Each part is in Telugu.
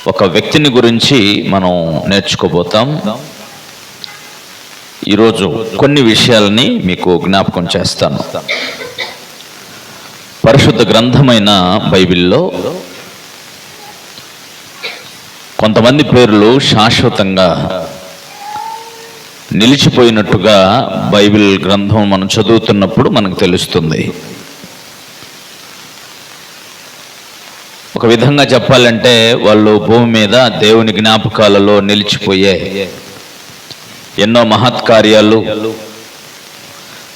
ఒక వ్యక్తిని గురించి మనం నేర్చుకోబోతాం. ఈరోజు కొన్ని విషయాలని మీకు జ్ఞాపకం చేస్తాను. పరిశుద్ధ గ్రంథమైన బైబిల్లో కొంతమంది పేర్లు శాశ్వతంగా నిలిచిపోయినట్టుగా బైబిల్ గ్రంథం మనం చదువుతున్నప్పుడు మనకు తెలుస్తుంది. ఒక విధంగా చెప్పాలంటే వాళ్ళు భూమి మీద దేవుని జ్ఞాపకాలలో నిలిచిపోయే ఎన్నో మహత్కార్యాలు,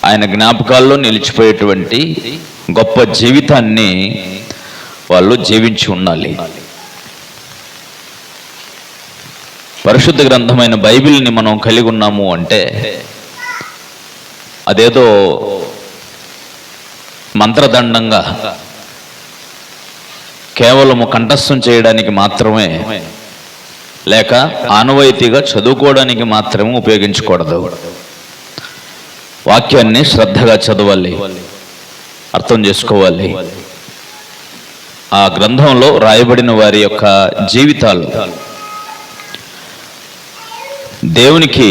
ఆయన జ్ఞాపకాల్లో నిలిచిపోయేటువంటి గొప్ప జీవితాన్ని వాళ్ళు జీవించి ఉండాలి. పరిశుద్ధ గ్రంథమైన బైబిల్ని మనం కలిగి ఉన్నాము అంటే అదేదో మంత్రదండంగా కేవలము కంఠస్థం చేయడానికి మాత్రమే, లేక ఆనవాయితీగా చదువుకోవడానికి మాత్రమే ఉపయోగించకూడదు. వాక్యాన్ని శ్రద్ధగా చదవాలి, అర్థం చేసుకోవాలి. ఆ గ్రంథంలో రాయబడిన వారి యొక్క జీవితాలు దేవునికి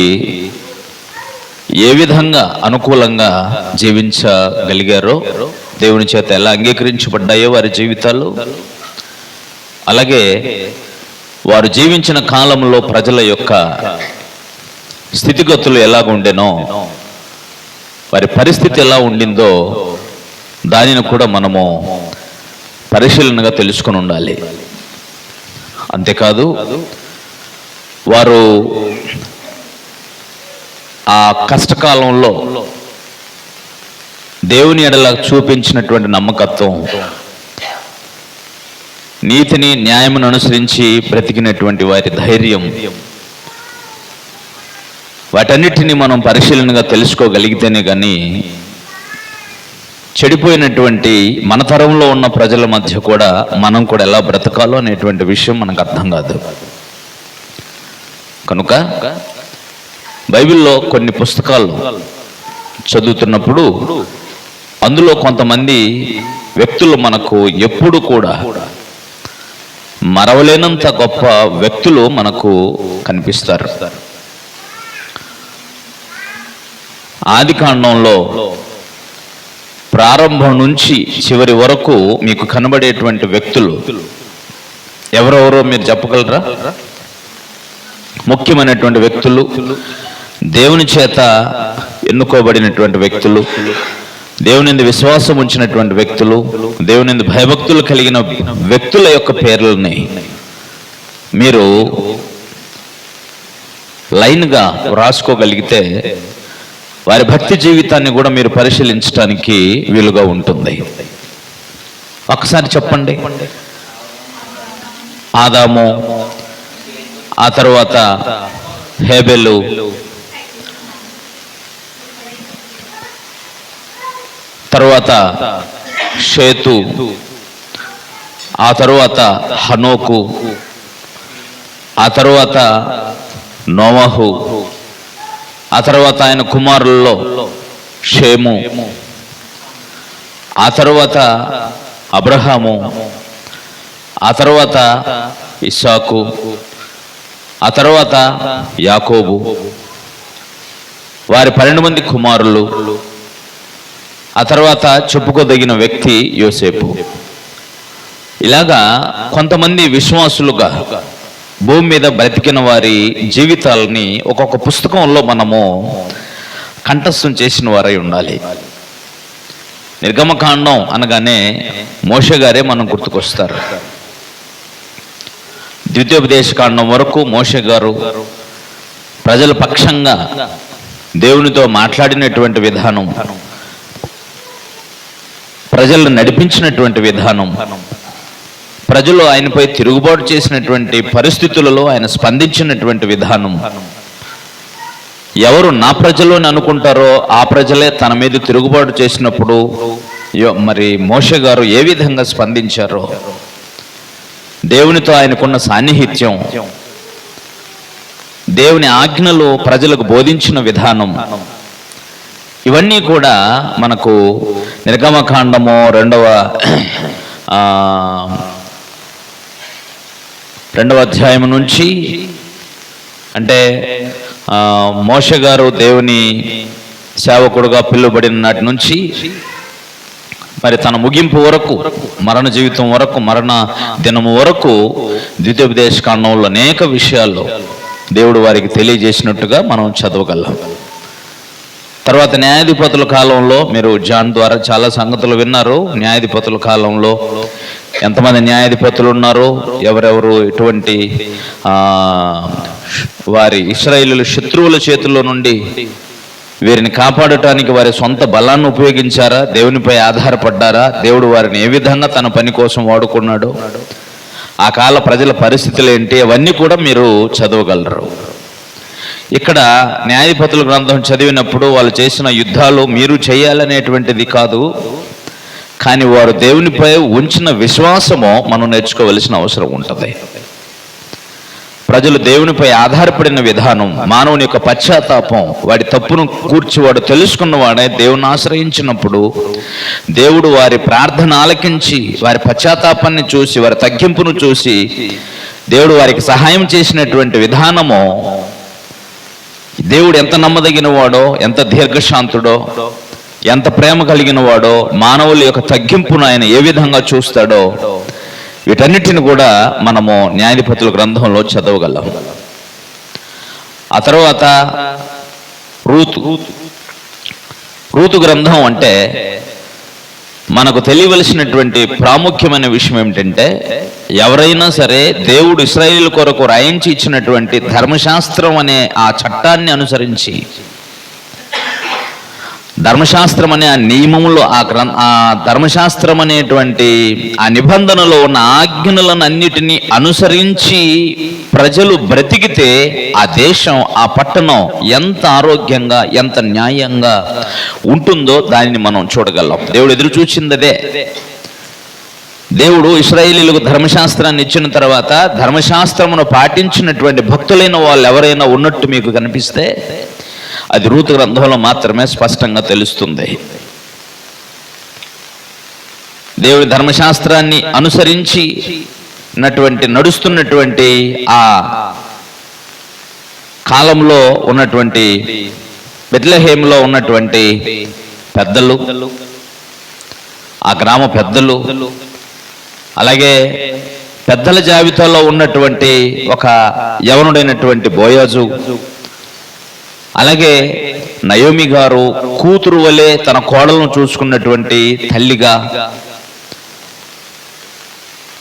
ఏ విధంగా అనుకూలంగా జీవించగలిగారో, దేవుని చేత ఎలా అంగీకరించబడ్డాయో వారి జీవితాలు, అలాగే వారు జీవించిన కాలంలో ప్రజల యొక్క స్థితిగతులు ఎలాగుండెనో, వారి పరిస్థితి ఎలా ఉండిందో దానిని కూడా మనము పరిశీలనగా తెలుసుకొని ఉండాలి. అంతేకాదు, వారు ఆ కష్టకాలంలో దేవుని ఎడల చూపించినటువంటి నమ్మకత్వం, నీతిని న్యాయమును అనుసరించి బ్రతికినటువంటి వారి ధైర్యం, వాటన్నిటిని మనం పరిశీలనగా తెలుసుకోగలిగితేనే కానీ చెడిపోయినటువంటి మన తరంలో ఉన్న ప్రజల మధ్య కూడా మనం కూడా ఎలా బ్రతకాలో అనేటువంటి విషయం మనకు అర్థం కాదు. కనుక బైబిల్లో కొన్ని పుస్తకాలు చదువుతున్నప్పుడు అందులో కొంతమంది వ్యక్తులు మనకు ఎప్పుడు కూడా మరవలేనంత గొప్ప వ్యక్తులు మనకు కనిపిస్తారు. ఆదికాండంలో ప్రారంభం నుంచి చివరి వరకు మీకు కనబడేటువంటి వ్యక్తులు ఎవరెవరో మీరు చెప్పగలరా? ముఖ్యమైనటువంటి వ్యక్తులు, దేవుని చేత ఎన్నుకోబడినటువంటి వ్యక్తులు, దేవుని విశ్వాసం ఉంచినటువంటి వ్యక్తులు, దేవుని భయభక్తులు కలిగిన వ్యక్తుల యొక్క పేర్లని మీరు లైన్గా రాసుకోగలిగితే వారి భక్తి జీవితాన్ని కూడా మీరు పరిశీలించడానికి వీలుగా ఉంటుంది. ఒకసారి చెప్పండి. ఆదాము, ఆ తర్వాత హేబెలు, తరువాత షేతు, ఆ తరువాత హనోకు, ఆ తరువాత నోవహు, ఆ తర్వాత ఆయన కుమారుల్లో షేము, ఆ తరువాత అబ్రహాము, ఆ తర్వాత ఇస్సాకు, ఆ తర్వాత యాకోబు, వారి 12 మంది కుమారులు, ఆ తర్వాత చెప్పుకోదగిన వ్యక్తి యోసేపు. ఇలాగా కొంతమంది విశ్వాసులుగా భూమి మీద బ్రతికిన వారి జీవితాలని ఒక్కొక్క పుస్తకంలో మనము కంఠస్థం చేసిన వారై ఉండాలి. నిర్గమకాండం అనగానే మోషే గారే మనం గుర్తుకొస్తారు. ద్వితీయోపదేశకాండం వరకు మోషే గారు ప్రజల పక్షంగా దేవునితో మాట్లాడినటువంటి విధానం, ప్రజలను నడిపించినటువంటి విధానం, ప్రజలు ఆయనపై తిరుగుబాటు చేసినటువంటి పరిస్థితులలో ఆయన స్పందించినటువంటి విధానం, ఎవరు నా ప్రజలు అని అనుకుంటారో ఆ ప్రజలే తన మీద తిరుగుబాటు చేసినప్పుడు మరి మోషే గారు ఏ విధంగా స్పందించారో, దేవునితో ఆయనకున్న సాన్నిహిత్యం, దేవుని ఆజ్ఞలు ప్రజలకు బోధించిన విధానం, ఇవన్నీ కూడా మనకు నిర్గమకాండము 2వ అధ్యాయం నుంచి, అంటే మోషే గారు దేవుని సేవకుడుగా పిలువబడిన నాటి నుంచి మరి తన ముగింపు వరకు, మరణ జీవితం వరకు, మరణ దినము వరకు ద్వితీయోపదేశకాండంలో అనేక విషయాల్లో దేవుడు వారికి తెలియజేసినట్టుగా మనం చదవగలం. తర్వాత న్యాయాధిపతుల కాలంలో మీరు జాన్ ద్వారా చాలా సంగతులు విన్నారు. న్యాయాధిపతుల కాలంలో ఎంతమంది న్యాయాధిపతులు ఉన్నారో, ఎవరెవరు ఎటువంటి వారి ఇశ్రాయేలీయుల శత్రువుల చేతుల్లో నుండి వీరిని కాపాడటానికి వారి సొంత బలాన్ని ఉపయోగించారా, దేవునిపై ఆధారపడ్డారా, దేవుడు వారిని ఏ విధంగా తన పని కోసం వాడుకున్నాడో, ఆ కాల ప్రజల పరిస్థితులు ఏంటి, అవన్నీ కూడా మీరు చదవగలరు. ఇక్కడ న్యాయాధిపతుల గ్రంథం చదివినప్పుడు వాళ్ళు చేసిన యుద్ధాలు మీరు చేయాలనేటువంటిది కాదు, కానీ వారు దేవునిపై ఉంచిన విశ్వాసము మనం నేర్చుకోవలసిన అవసరం ఉంటుంది. ప్రజలు దేవునిపై ఆధారపడిన విధానం, మానవుని యొక్క పశ్చాత్తాపం, వాడి తప్పును కూర్చి వాడు తెలుసుకున్నవాడే దేవుని ఆశ్రయించినప్పుడు దేవుడు వారి ప్రార్థన ఆలకించి, వారి పశ్చాత్తాపాన్ని చూసి, వారి తగ్గింపును చూసి దేవుడు వారికి సహాయం చేసినటువంటి విధానము, దేవుడు ఎంత నమ్మదగిన వాడో, ఎంత దీర్ఘశాంతుడో, ఎంత ప్రేమ కలిగిన వాడో, మానవుల యొక్క తగ్గింపును ఆయన ఏ విధంగా చూస్తాడో, వీటన్నిటిని కూడా మనము న్యాయాధిపతుల గ్రంథంలో చదవగలం. ఆ తర్వాత రూతు గ్రంథం అంటే మనకు తెలియవలసినటువంటి ప్రాముఖ్యమైన విషయం ఏమిటంటే, ఎవరైనా సరే దేవుడు ఇశ్రాయేలు కొరకు రాయించి ఇచ్చినటువంటి ధర్మశాస్త్రం అనే ఆ చట్టాన్ని అనుసరించి, ధర్మశాస్త్రం అనే ఆ నియమంలో, ఆ ధర్మశాస్త్రం అనేటువంటి ఆ నిబంధనలో ఉన్న ఆజ్ఞలను అన్నిటినీ అనుసరించి ప్రజలు బ్రతికితే ఆ దేశం, ఆ పట్టణం ఎంత ఆరోగ్యంగా, ఎంత న్యాయంగా ఉంటుందో దానిని మనం చూడగలం. దేవుడు ఎదురు చూచింది అదే. దేవుడు ఇశ్రాయేలీయులకు ధర్మశాస్త్రాన్ని ఇచ్చిన తర్వాత ధర్మశాస్త్రమును పాటించినటువంటి భక్తులైన వాళ్ళు ఎవరైనా ఉన్నట్టు మీకు కనిపిస్తే అది రూతు గ్రంథంలో మాత్రమే స్పష్టంగా తెలుస్తుంది. దేవుడి ధర్మశాస్త్రాన్ని అనుసరించి నడుస్తున్నటువంటి ఆ కాలంలో ఉన్నటువంటి బెత్లెహేములో ఉన్నటువంటి పెద్దలు, ఆ గ్రామ పెద్దలు, అలాగే పెద్దల జాబితాలో ఉన్నటువంటి ఒక యవనుడైనటువంటి బోయాజు, అలాగే నయోమి గారు కూతురు వలె తన కోడలను చూసుకున్నటువంటి తల్లిగా,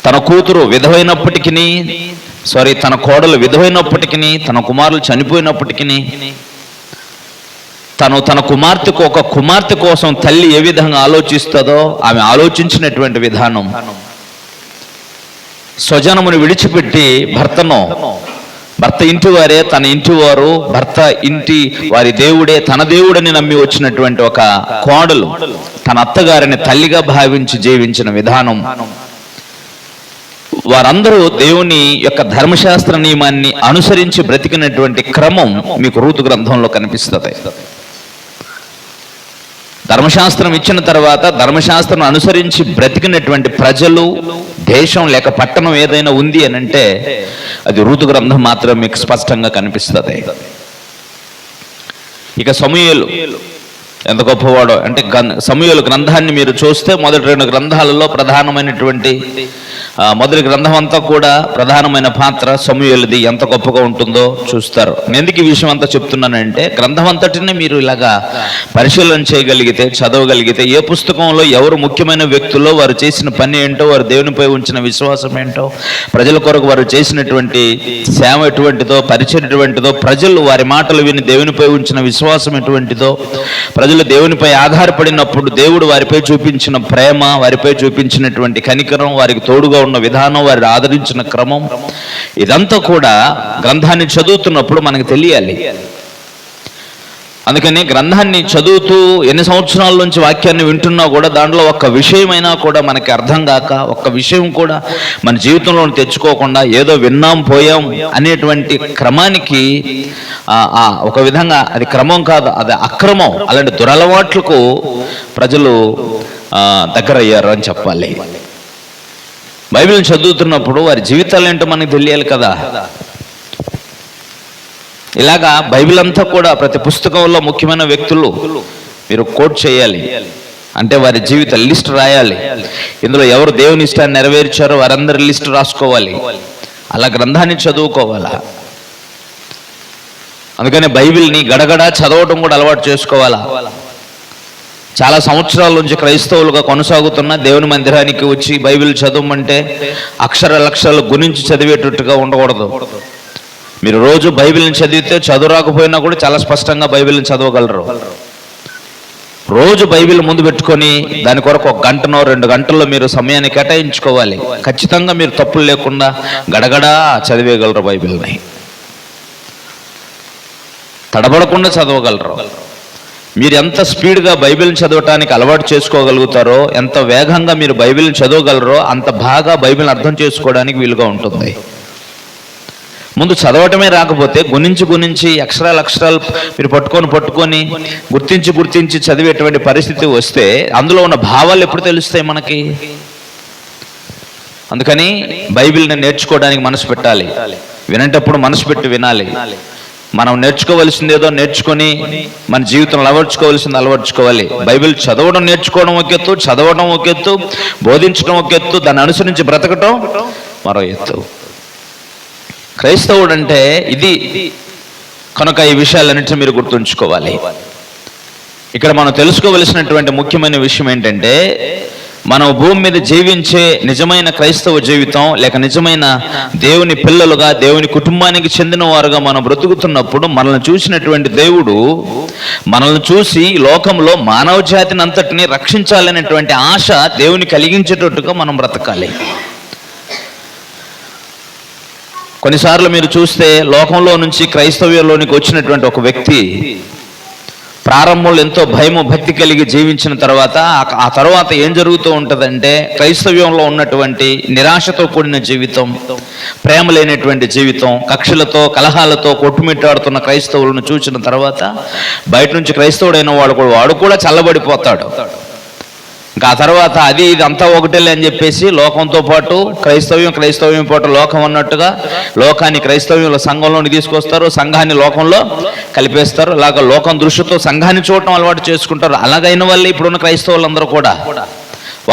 తన కూతురు విధవైనప్పటికీ, తన కోడలు విధవైనప్పటికీ, తన కుమారులు చనిపోయినప్పటికీ తన కుమార్తెకు, ఒక కుమార్తె కోసం తల్లి ఏ విధంగా ఆలోచిస్తుందో ఆమె ఆలోచించినటువంటి విధానం, స్వజనమును విడిచిపెట్టి భర్త ఇంటి వారే తన ఇంటి వారు, భర్త ఇంటి వారి దేవుడే తన దేవుడని నమ్మి వచ్చినటువంటి ఒక కోడలు తన అత్తగారిని తల్లిగా భావించి జీవించిన విధానం, వారందరూ దేవుని యొక్క ధర్మశాస్త్ర నియమాన్ని అనుసరించి బ్రతికినటువంటి క్రమం మీకు రూతు గ్రంథంలో కనిపిస్తుంది. ధర్మశాస్త్రం ఇచ్చిన తర్వాత ధర్మశాస్త్రం అనుసరించి బ్రతికినటువంటి ప్రజలు, దేశం లేక పట్టణం ఏదైనా ఉంది అని అంటే అది రూతు గ్రంథం మాత్రం మీకు స్పష్టంగా కనిపిస్తుంది. ఇక సమూయేలు ఎంత గొప్పవాడో అంటే, సమూయేలు గ్రంథాన్ని మీరు చూస్తే మొదటి 2 గ్రంథాలలో ప్రధానమైనటువంటి మొదటి గ్రంథం అంతా కూడా ప్రధానమైన పాత్ర సమూయేలుది ఎంత గొప్పగా ఉంటుందో చూస్తారు. నేను ఎందుకు ఈ విషయం అంతా చెప్తున్నానంటే, గ్రంథం అంతటిని మీరు ఇలాగా పరిశీలన చేయగలిగితే, చదవగలిగితే, ఏ పుస్తకంలో ఎవరు ముఖ్యమైన వ్యక్తుల్లో, వారు చేసిన పని ఏంటో, వారు దేవునిపై ఉంచిన విశ్వాసం ఏంటో, ప్రజల కొరకు వారు చేసినటువంటి సేవ ఎటువంటిదో, పరిచయం ఎటువంటిదో, ప్రజలు వారి మాటలు విని దేవునిపై ఉంచిన విశ్వాసం ఎటువంటిదో, ప్రజలు దేవునిపై ఆధారపడినప్పుడు దేవుడు వారిపై చూపించిన ప్రేమ, వారిపై చూపించినటువంటి కనికరం, వారికి తోడుగా ఉన్న విధానం, వారిని ఆదరించిన క్రమం, ఇదంతా కూడా గ్రంథాన్ని చదువుతున్నప్పుడు మనకు తెలియాలి. అందుకని గ్రంథాన్ని చదువుతూ ఎన్ని సంవత్సరాల నుంచి వాక్యాన్ని వింటున్నా కూడా దాంట్లో ఒక్క విషయమైనా కూడా మనకి అర్థం కాక, ఒక్క విషయం కూడా మన జీవితంలో తెచ్చుకోకుండా ఏదో విన్నాం పోయాం అనేటువంటి క్రమానికి, ఒక విధంగా అది క్రమం కాదు, అది అక్రమం, అలాంటి దురలవాట్లకు ప్రజలు దగ్గరయ్యారు అని చెప్పాలి. బైబిల్ని చదువుతున్నప్పుడు వారి జీవితాలు ఏంటో మనకు తెలియాలి కదా. ఇలాగా బైబిల్ అంతా కూడా ప్రతి పుస్తకంలో ముఖ్యమైన వ్యక్తులు మీరు కోట్ చేయాలి, అంటే వారి జీవిత లిస్ట్ రాయాలి. ఇందులో ఎవరు దేవుని ఇష్టాన్ని నెరవేర్చారో వారందరి లిస్ట్ రాసుకోవాలి. అలా గ్రంథాన్ని చదువుకోవాలా. అందుకని బైబిల్ని గడగడ చదవటం కూడా అలవాటు చేసుకోవాలా. చాలా సంవత్సరాల నుంచి క్రైస్తవులుగా కొనసాగుతున్న దేవుని మందిరానికి వచ్చి బైబిల్ చదవమంటే అక్షర లక్షలు గురించి చదివేటట్టుగా ఉండకూడదు. మీరు రోజు బైబిల్ని చదివితే చదువు రాకపోయినా కూడా చాలా స్పష్టంగా బైబిల్ని చదవగలరు. రోజు బైబిల్ ముందు పెట్టుకొని దాని కొరకు 1 గంటనో 2 గంటల్లో మీరు సమయాన్ని కేటాయించుకోవాలి. ఖచ్చితంగా మీరు తప్పులు లేకుండా గడగడా చదివేయగలరు. బైబిల్ని తడబడకుండా చదవగలరు. మీరు ఎంత స్పీడ్గా బైబిల్ని చదవటానికి అలవాటు చేసుకోగలుగుతారో, ఎంత వేగంగా మీరు బైబిల్ని చదవగలరో అంత బాగా బైబిల్ని అర్థం చేసుకోవడానికి వీలుగా ఉంటుంది. ముందు చదవటమే రాకపోతే గుణించి అక్షరాలు మీరు పట్టుకొని గుర్తించి చదివేటువంటి పరిస్థితి వస్తే అందులో ఉన్న భావాలు ఎప్పుడు తెలుస్తాయి మనకి? అందుకని బైబిల్ని నేర్చుకోవడానికి మనసు పెట్టాలి. వినేటప్పుడు మనసు పెట్టి వినాలి. మనం నేర్చుకోవలసింది ఏదో నేర్చుకొని మన జీవితంలో అలవర్చుకోవాలి. బైబిల్ చదవడం నేర్చుకోవడం ఒక ఎత్తు, చదవడం ఒక ఎత్తు, బోధించడం ఒక ఎత్తు, దాన్ని అనుసరించి బ్రతకటం మరో ఎత్తు. క్రైస్తవుడు అంటే ఇది కనుక ఈ విషయాలన్నింటినీ మీరు గుర్తుంచుకోవాలి. ఇక్కడ మనం తెలుసుకోవలసినటువంటి ముఖ్యమైన విషయం ఏంటంటే, మనం భూమి మీద జీవించే నిజమైన క్రైస్తవ జీవితం లేక నిజమైన దేవుని పిల్లలుగా దేవుని కుటుంబానికి చెందిన వారుగా మనం బ్రతుకుతున్నప్పుడు మనల్ని చూసినటువంటి దేవుడు మనల్ని చూసి లోకంలో మానవ జాతిని అంతటిని రక్షించాలనేటువంటి ఆశ దేవుని కలిగించేటట్టుగా మనం బ్రతకాలి. కొన్నిసార్లు మీరు చూస్తే లోకంలో నుంచి క్రైస్తవ్యంలోనికి వచ్చినటువంటి ఒక వ్యక్తి ప్రారంభంలో ఎంతో భయము భక్తి కలిగి జీవించిన తర్వాత ఆ తర్వాత ఏం జరుగుతూ ఉంటుందంటే, క్రైస్తవ్యంలో ఉన్నటువంటి నిరాశతో కూడిన జీవితం, ప్రేమ లేనటువంటి జీవితం, కక్షలతో కలహాలతో కొట్టుమిట్టాడుతున్న క్రైస్తవులను చూసిన తర్వాత బయట నుంచి క్రైస్తవుడైన వాడు కూడా చల్లబడిపోతాడు. ఇంకా ఆ తర్వాత అది ఇది అంతా ఒకటేలే అని చెప్పేసి లోకంతో పాటు క్రైస్తవ్యం పాటు లోకం అన్నట్టుగా లోకాన్ని క్రైస్తవ్యంలో సంఘంలోని తీసుకొస్తారు, సంఘాన్ని లోకంలో కలిపేస్తారు. అలాగ లోకం దృష్టితో సంఘాన్ని చూడటం అలవాటు చేసుకుంటారు. అలాగైన వల్లే ఇప్పుడున్న క్రైస్తవులందరూ కూడా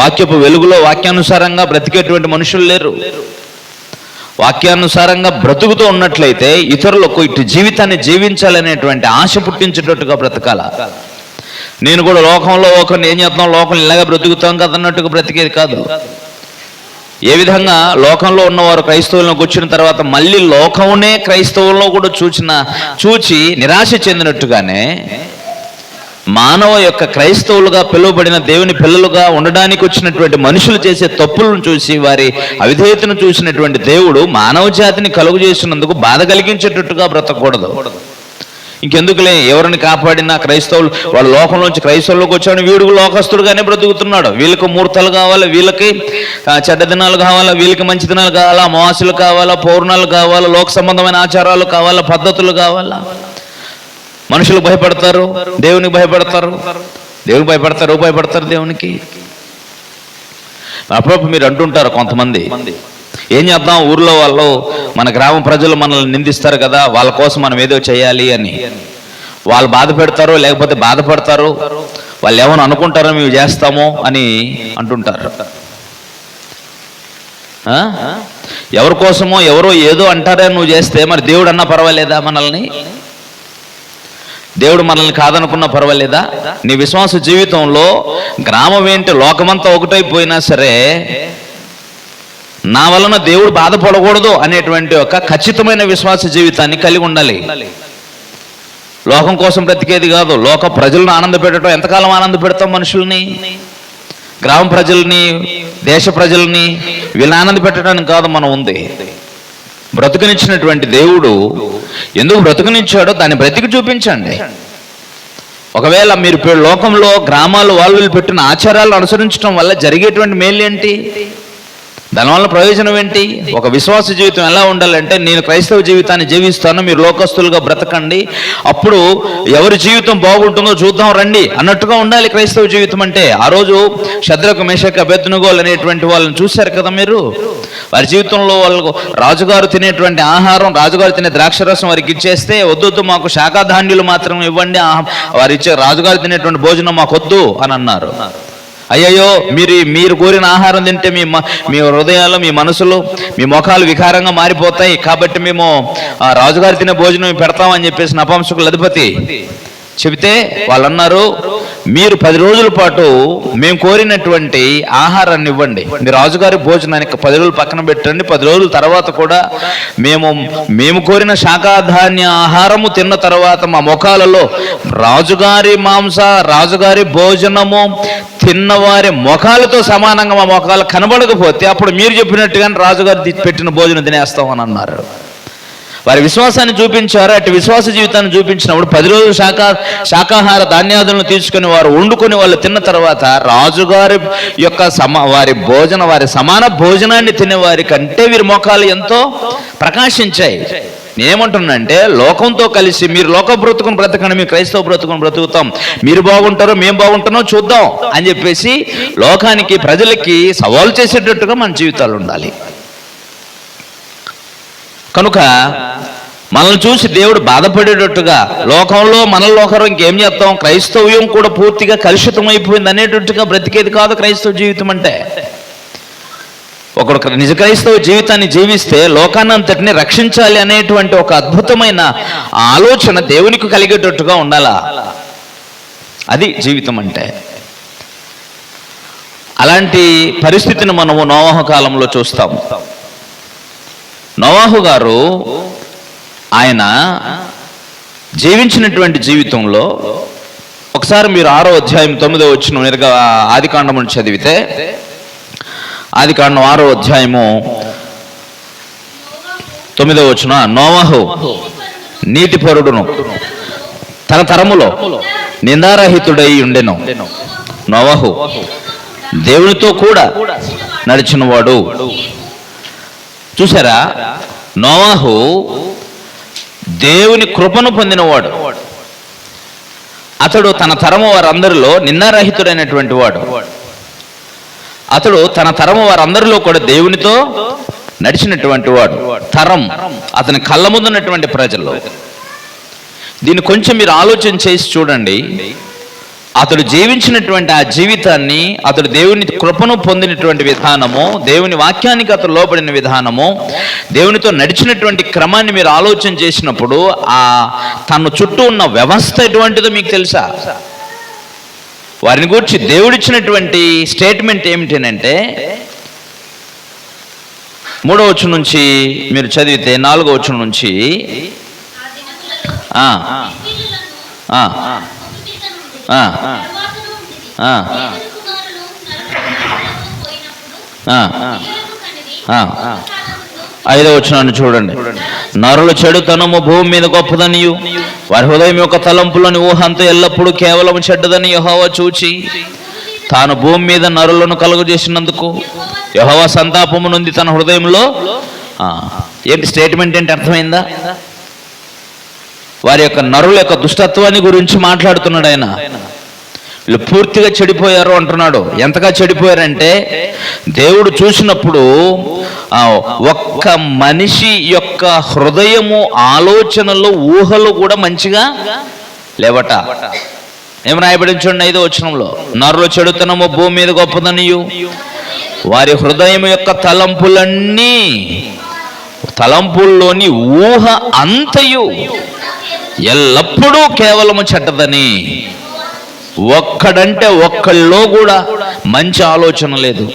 వాక్యపు వెలుగులో వాక్యానుసారంగా బ్రతికేటువంటి మనుషులు లేరు. వాక్యానుసారంగా బ్రతుకుతూ ఉన్నట్లయితే ఇతరులకు ఇటు జీవితాన్ని జీవించాలనేటువంటి ఆశ పుట్టించేటట్టుగా బ్రతకాల. నేను కూడా లోకంలో ఒకరిని ఏం చేస్తాం, లోకం ఇలాగే బ్రతుకుతాం కదన్నట్టుగా బ్రతికేది కాదు. ఏ విధంగా లోకంలో ఉన్నవారు క్రైస్తవులకు వచ్చిన తర్వాత మళ్ళీ లోకంనే క్రైస్తవుల్లో కూడా చూచి నిరాశ చెందినట్టుగానే మానవ యొక్క క్రైస్తవులుగా పిలువబడిన దేవుని పిల్లలుగా ఉండడానికి వచ్చినటువంటి మనుషులు చేసే తప్పులను చూసి వారి అవిధేయతను చూసినటువంటి దేవుడు మానవ జాతిని కలుగు చేసినందుకు బాధ కలిగించేటట్టుగా బ్రతకూడదు. ఇంకెందుకులే, ఎవరిని కాపాడినా క్రైస్తవులు వాళ్ళ లోకంలోంచి క్రైస్తవులకు వచ్చాడు, వీడు లోకస్తుడుగానే బ్రతుకుతున్నాడు. వీళ్ళకి ముహూర్తాలు కావాలా, వీళ్ళకి చెడ్డ దినాలు కావాలా, వీళ్ళకి మంచి దినాలు కావాలా, అమావాస్యలు కావాలా, పౌర్ణాలు కావాలా, లోక సంబంధమైన ఆచారాలు కావాలా, పద్ధతులు కావాలా. మనుషులు భయపడతారు, దేవునికి భయపడతారు. దేవునికి. అప్పుడప్పుడు మీరు అంటుంటారు కొంతమంది, ఏం చేద్దాం, ఊర్లో వాళ్ళు మన గ్రామ ప్రజలు మనల్ని నిందిస్తారు కదా, వాళ్ళ కోసం మనం ఏదో చేయాలి అని. వాళ్ళు బాధ పెడతారు, లేకపోతే బాధపడతారు, వాళ్ళు ఏమని అనుకుంటారో మేము చేస్తాము అని అంటుంటారు. ఎవరి కోసమో ఎవరో ఏదో అంటారే నువ్వు చేస్తే మరి దేవుడు అన్నా పర్వాలేదా? దేవుడు మనల్ని కాదనుకున్నా పర్వాలేదా? నీ విశ్వాస జీవితంలో గ్రామం ఏంటి, లోకమంతా ఒకటైపోయినా సరే నా వలన దేవుడు బాధపడకూడదు అనేటువంటి ఒక ఖచ్చితమైన విశ్వాస జీవితాన్ని కలిగి ఉండాలి. లోకం కోసం బ్రతికేది కాదు. లోక ప్రజలను ఆనంద పెట్టడం, ఎంతకాలం ఆనంద పెడతాం మనుషుల్ని, గ్రామ ప్రజల్ని, దేశ ప్రజల్ని, వీళ్ళని ఆనంద పెట్టడానికి కాదు మనం ఉంది. బ్రతుకునిచ్చినటువంటి దేవుడు ఎందుకు బ్రతుకునిచ్చాడో దాన్ని బ్రతికి చూపించండి. ఒకవేళ మీరు లోకంలో గ్రామాలు వాళ్ళు పెట్టిన ఆచారాలను అనుసరించడం వల్ల జరిగేటువంటి మేలు ఏంటి, దానివల్ల ప్రయోజనం ఏంటి? ఒక విశ్వాస జీవితం ఎలా ఉండాలంటే, నేను క్రైస్తవ జీవితాన్ని జీవిస్తాను, మీరు లోకస్తులుగా బ్రతకండి, అప్పుడు ఎవరి జీవితం బాగుంటుందో చూద్దాం రండి అన్నట్టుగా ఉండాలి క్రైస్తవ జీవితం అంటే. ఆ రోజు షద్రకు మేషకు అబేద్నెగో అనేటువంటి వాళ్ళని చూశారు కదా మీరు. వారి జీవితంలో వాళ్ళకు రాజుగారు తినేటువంటి ఆహారం, రాజుగారు తినే ద్రాక్షరసం వారికి ఇచ్చేస్తే, వద్దు మాకు శాఖాధాన్యులు మాత్రం ఇవ్వండి, వారు ఇచ్చే రాజుగారు తినేటువంటి భోజనం మాకు వద్దు అని అన్నారు. అయ్యయ్యో, మీరు కోరిన ఆహారం తింటే మీ హృదయాలు, మీ మనసులు, మీ ముఖాలు వికారంగా మారిపోతాయి, కాబట్టి మేము రాజుగారు తినే భోజనం పెడతామని చెప్పేసి నపుంసకుల అధిపతి చెబితే వాళ్ళు అన్నారు, మీరు 10 రోజుల పాటు మేము కోరినటువంటి ఆహారాన్ని ఇవ్వండి, మీ రాజుగారి భోజనానికి 10 రోజులు పక్కన పెట్టండి, 10 రోజుల తర్వాత కూడా మేము కోరిన శాఖాధాన్య ఆహారము తిన్న తర్వాత మా ముఖాలలో రాజుగారి రాజుగారి భోజనము తిన్నవారి ముఖాలతో సమానంగా మా ముఖాలు కనబడకపోతే అప్పుడు మీరు చెప్పినట్టుగానే రాజుగారు పెట్టిన భోజనం తినేస్తామని అన్నారు. వారి విశ్వాసాన్ని చూపించారు. అటు విశ్వాస జీవితాన్ని చూపించినప్పుడు 10 రోజులు శాకాహార ధాన్యాదులను తీసుకుని వారు వండుకొని వాళ్ళు తిన్న తర్వాత రాజుగారి యొక్క వారి సమాన భోజనాన్ని తినేవారి కంటే వీరి ముఖాలు ఎంతో ప్రకాశించాయి. నేనేమంటున్నానంటే, లోకంతో కలిసి మీరు లోక బ్రతుకుని బ్రతకండి, మీ క్రైస్తవ బ్రతుకుని బ్రతుకుతాం, మీరు బాగుంటారో మేము బాగుంటానో చూద్దాం అని చెప్పేసి లోకానికి, ప్రజలకి సవాల్ చేసేటట్టుగా మన జీవితాలు ఉండాలి. కనుక మనల్ని చూసి దేవుడు బాధపడేటట్టుగా, లోకంలో మనలో ఒకరు ఇంకేం చేస్తాం, క్రైస్తవ్యం కూడా పూర్తిగా కలుషితం అయిపోయింది అనేటట్టుగా బ్రతికేది కాదు క్రైస్తవ జీవితం అంటే. ఒకడు నిజ క్రైస్తవ జీవితాన్ని జీవిస్తే లోకాన్నంతటిని రక్షించాలి అనేటువంటి ఒక అద్భుతమైన ఆలోచన దేవునికి కలిగేటట్టుగా ఉండాలా. అది జీవితం అంటే. అలాంటి పరిస్థితిని మనము నోవాహు కాలంలో చూస్తాం. నోవాహు గారు ఆయన జీవించినటువంటి జీవితంలో ఒకసారి మీరు 6వ అధ్యాయం 9వ వచనం నేరుగా ఆదికాండము చదివితే, ఆదికాండం 6వ అధ్యాయము 9వ వచనం, నోవాహు నీతిపరుడును తన తరములో నిందారహితుడై ఉండెను. నోవాహు దేవునితో కూడా నడిచినవాడు. చూసారా, నోవాహు దేవుని కృపను పొందినవాడు. అతడు తన తరము వారందరిలో నిందారహితుడైనటువంటి వాడు. అతడు తన తరము వారందరిలో కూడా దేవునితో నడిచినటువంటి వాడు. తరం అతని కళ్ళ ముందున్నటువంటి ప్రజల్లో. దీన్ని కొంచెం మీరు ఆలోచన చేసి చూడండి. అతడు జీవించినటువంటి ఆ జీవితాన్ని, అతడు దేవుని కృపను పొందినటువంటి విధానము, దేవుని వాక్యానికి అతడు లోబడిన విధానము, దేవునితో నడిచినటువంటి క్రమాన్ని మీరు ఆలోచన చేసినప్పుడు తన చుట్టూ ఉన్న వ్యవస్థ ఎటువంటిదో మీకు తెలుసా? వారిని గురించి దేవుడిచ్చినటువంటి స్టేట్మెంట్ ఏమిటంటే, 3వ వచనం నుంచి మీరు చదివితే 4వ వచనం నుంచి ఐదవ వచనాన్ని చూడండి. నరుల చెడుతనము భూమి మీద గొప్పదనియు, వారి హృదయం యొక్క తలంపులోని ఊహంతో ఎల్లప్పుడూ కేవలం చెడ్డదని యెహోవా చూచి తాను భూమి మీద నరులను కలుగజేసినందుకు యెహోవా సంతాపము నుండి తన హృదయంలో. ఏంటి స్టేట్మెంట్ ఏంటి, అర్థమైందా? వారి యొక్క నరుల యొక్క దుష్టత్వాన్ని గురించి మాట్లాడుతున్నాడు ఆయన. వీళ్ళు పూర్తిగా చెడిపోయారు అంటున్నాడు. ఎంతగా చెడిపోయారంటే, దేవుడు చూసినప్పుడు ఒక్క మనిషి యొక్క హృదయము, ఆలోచనలు, ఊహలు కూడా మంచిగా లేవట. ఏం రాయబడి చూడండి 5వ వచనంలో, నరుల చెడుతనము భూమి మీద గొప్పదనియు, వారి హృదయం యొక్క తలంపుల్లోని ఊహ అంతయు ఎల్లప్పుడూ కేవలము చెడ్డదని. ఒక్కడంటే ఒక్కళ్ళలో కూడా మంచి ఆలోచన లేదు,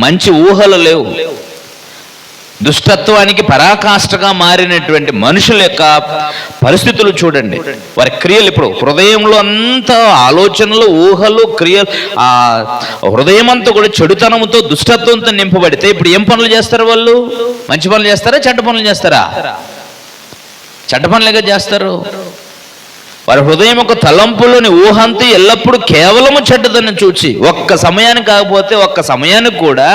మంచి ఊహలు లేవు. దుష్టత్వానికి పరాకాష్ఠగా మారినటువంటి మనుషుల యొక్క పరిస్థితులు చూడండి, వారి క్రియలు. ఇప్పుడు హృదయంలో అంతా ఆలోచనలు, ఊహలు, క్రియలు, హృదయం అంతా కూడా చెడుతనంతో, దుష్టత్వంతో నింపబడితే ఇప్పుడు ఏం పనులు చేస్తారు వాళ్ళు? మంచి పనులు చేస్తారా, చెడ్డ పనులు చేస్తారా? చెడ్డ పనులుగా చేస్తారు. వారి హృదయం యొక్క తలంపులోని ఊహంతా ఎల్లప్పుడూ కేవలము చెడ్డదని చూచి, ఒక్క సమయానికి కాకపోతే ఒక్క సమయానికి కూడా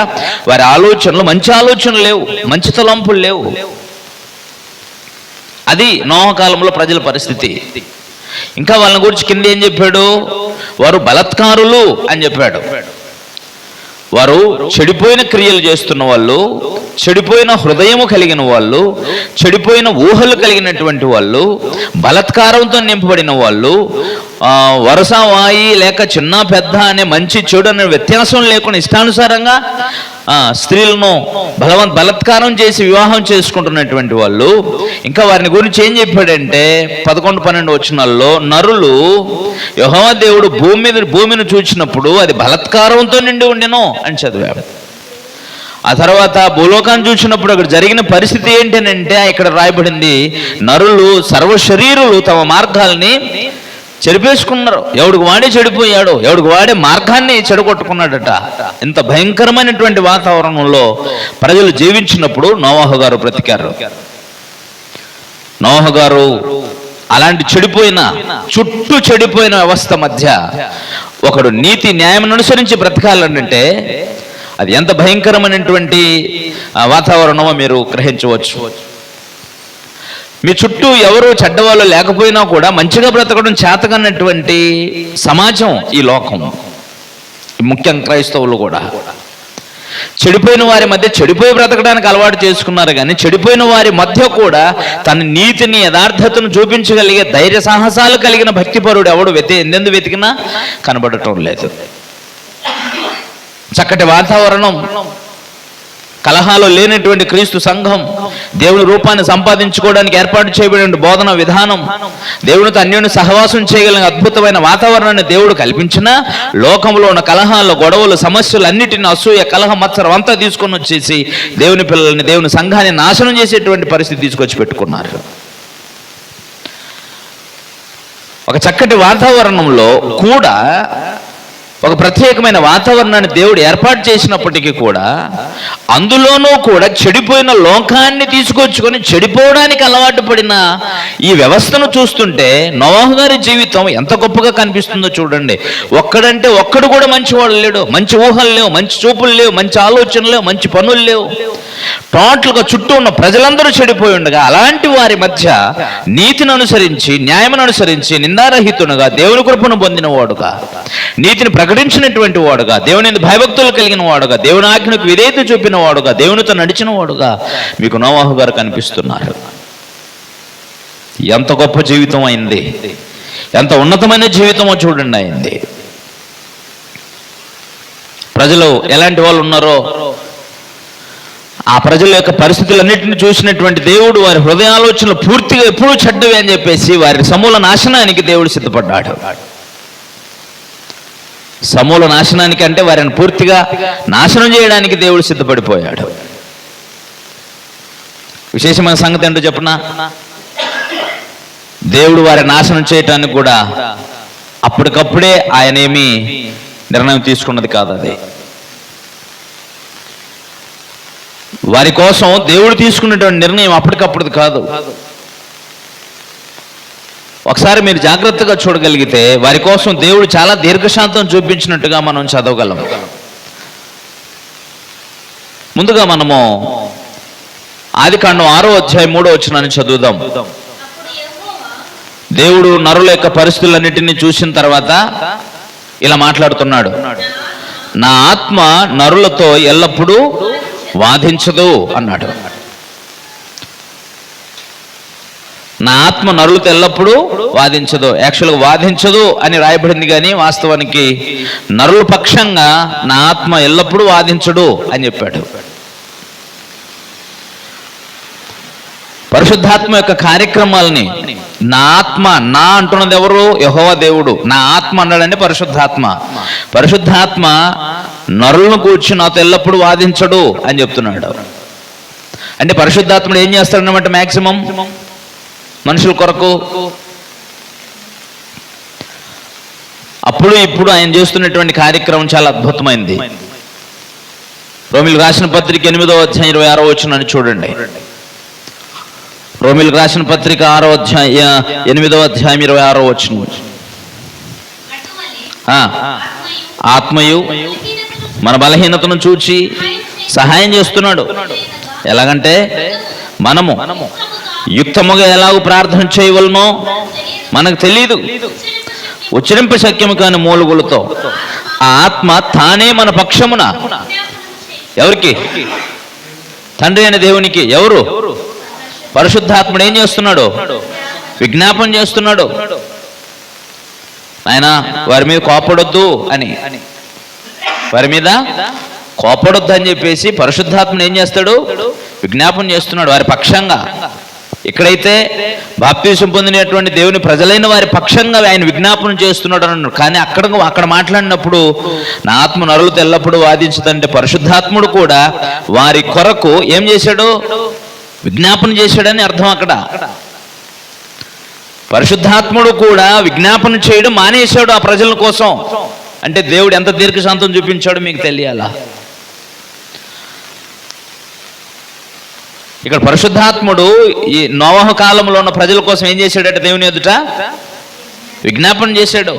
వారి ఆలోచనలు, మంచి ఆలోచనలు లేవు, మంచి తలంపులు లేవు. అది నోహు కాలంలో ప్రజల పరిస్థితి. ఇంకా వాళ్ళని గురించి కింద ఏం చెప్పాడు? వారు బలత్కారులు అని చెప్పాడు. వారు చెడిపోయిన క్రియలు చేస్తున్న వాళ్ళు, చెడిపోయిన హృదయము కలిగిన వాళ్ళు, చెడిపోయిన ఊహలు కలిగినటువంటి వాళ్ళు, బలత్కారంతో నింపబడిన వాళ్ళు, వరుస వాయి లేక చిన్న పెద్ద అనే మంచి చెడు అనే వ్యత్యాసం లేకుండా ఇష్టానుసారంగా స్త్రీలను బలత్కారం చేసి వివాహం చేసుకుంటున్నటువంటి వాళ్ళు. ఇంకా వారిని గురించి ఏం చెప్పాడంటే 11-12 వచనాల్లో, నరులు యెహోవా దేవుడు భూమిని చూచినప్పుడు అది బలత్కారంతో నిండి ఉండెను అని చదివాడు. ఆ తర్వాత భూలోకాన్ని చూసినప్పుడు అక్కడ జరిగిన పరిస్థితి ఏంటనంటే, ఇక్కడ రాయబడింది, నరులు సర్వశరీరులు తమ మార్గాల్ని చెరిపేసుకున్నారు. ఎవడికి వాడే చెడిపోయాడు, ఎవడికి వాడే మార్గాన్ని చెడగొట్టుకున్నాడట. ఇంత భయంకరమైనటువంటి వాతావరణంలో ప్రజలు జీవించినప్పుడు నోవహు గారు బ్రతికారు. నోవహు గారు అలాంటి చుట్టూ చెడిపోయిన వ్యవస్థ మధ్య ఒకడు నీతి న్యాయం అనుసరించి బ్రతకాలంటే అది ఎంత భయంకరమైనటువంటి వాతావరణమో మీరు గ్రహించవచ్చు. మీ చుట్టూ ఎవరు చెడ్డవాళ్ళు లేకపోయినా కూడా మంచిగా బ్రతకడం చేతకన్నటువంటి సమాజం ఈ లోకం, ముఖ్యంగా క్రైస్తవులు కూడా. చెడిపోయిన వారి మధ్య చెడిపోయి బ్రతకడానికి అలవాటు చేసుకున్నారు, కానీ చెడిపోయిన వారి మధ్య కూడా తన నీతిని యథార్థతను చూపించగలిగే ధైర్య సాహసాలు కలిగిన భక్తిపరుడు ఎవడు ఎందెందు వెతికినా కనబడటం లేదు. చక్కటి వాతావరణం, కలహాలు లేనటువంటి క్రీస్తు సంఘం, దేవుని రూపాన్ని సంపాదించుకోవడానికి ఏర్పాటు చేయబడిన బోధన విధానం, దేవునితో అన్యోన్య సహవాసం చేయగలిగిన అద్భుతమైన వాతావరణాన్ని దేవుడు కల్పించినా లోకంలో ఉన్న కలహాలు, గొడవలు, సమస్యలు అన్నిటిని, అసూయ, కలహం, మత్సరం అంతా తీసుకొని వచ్చేసి దేవుని పిల్లల్ని, దేవుని సంఘాన్ని నాశనం చేసేటువంటి పరిస్థితి తీసుకొచ్చి పెట్టుకున్నారు. ఒక చక్కటి వాతావరణంలో కూడా, ఒక ప్రత్యేకమైన వాతావరణాన్ని దేవుడు ఏర్పాటు చేసినప్పటికీ కూడా అందులోనూ కూడా చెడిపోయిన లోకాన్ని తీసుకొచ్చుకొని చెడిపోవడానికి అలవాటు పడిన ఈ వ్యవస్థను చూస్తుంటే నోవహు గారి జీవితం ఎంత గొప్పగా కనిపిస్తుందో చూడండి. ఒక్కడంటే ఒక్కడు కూడా మంచివాడు లేడు, మంచి ఊహలు లేవు, మంచి చూపులు లేవు, మంచి ఆలోచనలు లేవు, మంచి పనులు లేవు. టోటల్గా చుట్టూ ఉన్న ప్రజలందరూ చెడిపోయి ఉండగా అలాంటి వారి మధ్య నీతిని అనుసరించి, న్యాయమును అనుసరించి, నిందారహితునుగా, దేవుని కృపను పొందిన వాడుగా, నీతిని ప్రకటించినటువంటి వాడుగా, దేవుని భయభక్తులు కలిగిన వాడుగా, దేవుని ఆజ్ఞకు విధేయత చూపిన వాడుగా, దేవునితో నడిచిన వాడుగా మీకు నోవహు గారు కనిపిస్తున్నారు. ఎంత గొప్ప జీవితం అయింది, ఎంత ఉన్నతమైన జీవితమో చూడండి అయింది. ప్రజలు ఎలాంటి వాళ్ళు ఉన్నారో ఆ ప్రజల యొక్క పరిస్థితులన్నింటినీ చూసినటువంటి దేవుడు వారి హృదయాలోచనలు పూర్తిగా ఎప్పుడూ చెడ్డవి అని చెప్పేసి వారి సమూల నాశనానికి దేవుడు సిద్ధపడ్డాడు. సమూల నాశనానికి అంటే వారిని పూర్తిగా నాశనం చేయడానికి దేవుడు సిద్ధపడిపోయాడు. విశేషమైన సంగతి ఏంటో చెప్పనా, దేవుడు వారి నాశనం చేయటానికి కూడా అప్పటికప్పుడే ఆయన ఏమీ నిర్ణయం తీసుకున్నది కాదు. అది వారి కోసం దేవుడు తీసుకున్నటువంటి నిర్ణయం అప్పటికప్పుడు కాదు. ఒకసారి మీరు జాగ్రత్తగా చూడగలిగితే వారి కోసం దేవుడు చాలా దీర్ఘశాంతం చూపించినట్టుగా మనం చదవగలం. ముందుగా మనము ఆదికాండం 6వ అధ్యాయం 3వ వచనాన్ని చదువుదాం. దేవుడు నరుల యొక్క పరిస్థితులన్నిటినీ చూసిన తర్వాత ఇలా మాట్లాడుతున్నాడు, నా ఆత్మ నరులతో ఎల్లప్పుడూ వాదించదు అన్నాడు. నా ఆత్మ నరులతో ఎల్లప్పుడూ వాదించదు. యాక్చువల్గా వాదించదు అని రాయబడింది, కానీ వాస్తవానికి నరుల పక్షంగా నా ఆత్మ ఎల్లప్పుడూ వాదించడు అని చెప్పాడు. పరిశుద్ధాత్మ యొక్క కార్యక్రమాలని, నా ఆత్మ, నా అంటున్నది ఎవరు? యెహోవా దేవుడు. నా ఆత్మ అన్నాడంటే పరిశుద్ధాత్మ. పరిశుద్ధాత్మ నరులను కూర్చుని నాతో ఎల్లప్పుడూ వాదించడు అని చెప్తున్నాడు. అంటే పరిశుద్ధాత్ముడు ఏం చేస్తాడన్నమాట, మ్యాక్సిమం మనుషుల కొరకు. అప్పుడు ఇప్పుడు ఆయన చేస్తున్నటువంటి కార్యక్రమం చాలా అద్భుతమైంది. రోమీయులకు రాసిన పత్రిక 8వ అధ్యాయం 26వ వచనాన్ని చూడండి. రోమీయులకు రాసిన పత్రిక 8వ అధ్యాయం 26వ వచనం. ఆత్మయు మన బలహీనతను చూచి సహాయం చేస్తున్నాడు. ఎలాగంటే మనము యుక్తముగా ఎలాగో ప్రార్థన చేయవలనో మనకు తెలియదు, ఉచ్చరింప శక్యము కాని మూలుగులతో ఆ ఆత్మ తానే మన పక్షమున, ఎవరికి? తండ్రి అయిన దేవునికి. ఎవరు? పరిశుద్ధాత్ముడు ఏం చేస్తున్నాడు? విజ్ఞాపన చేస్తున్నాడు. ఆయన వారి మీద కోపడొద్దు అని, వారి మీద కోపడొద్దు అని చెప్పేసి పరిశుద్ధాత్ముడు ఏం చేస్తాడు? విజ్ఞాపన చేస్తున్నాడు వారి పక్షంగా. ఇక్కడైతే బాప్తిసం పొందినటువంటి దేవుని ప్రజలైన వారి పక్షంగా ఆయన విజ్ఞాపనం చేస్తున్నాడు అన్నాడు. కానీ అక్కడ మాట్లాడినప్పుడు నా ఆత్మ నరులతో ఎల్లప్పుడూ వాదించదంటే పరిశుద్ధాత్ముడు కూడా వారి కొరకు ఏం చేశాడు? విజ్ఞాపన చేశాడని అర్థం. అక్కడ పరిశుద్ధాత్ముడు కూడా విజ్ఞాపన చేయడం మానేశాడు ఆ ప్రజల కోసం. అంటే దేవుడు ఎంత దీర్ఘశాంతం చూపించాడో మీకు తెలియాలా? ఇక్కడ పరిశుద్ధాత్ముడు ఈ నోవహు కాలంలో ఉన్న ప్రజల కోసం ఏం చేశాడట? దేవుని ఎదుట విజ్ఞాపన చేశాడు.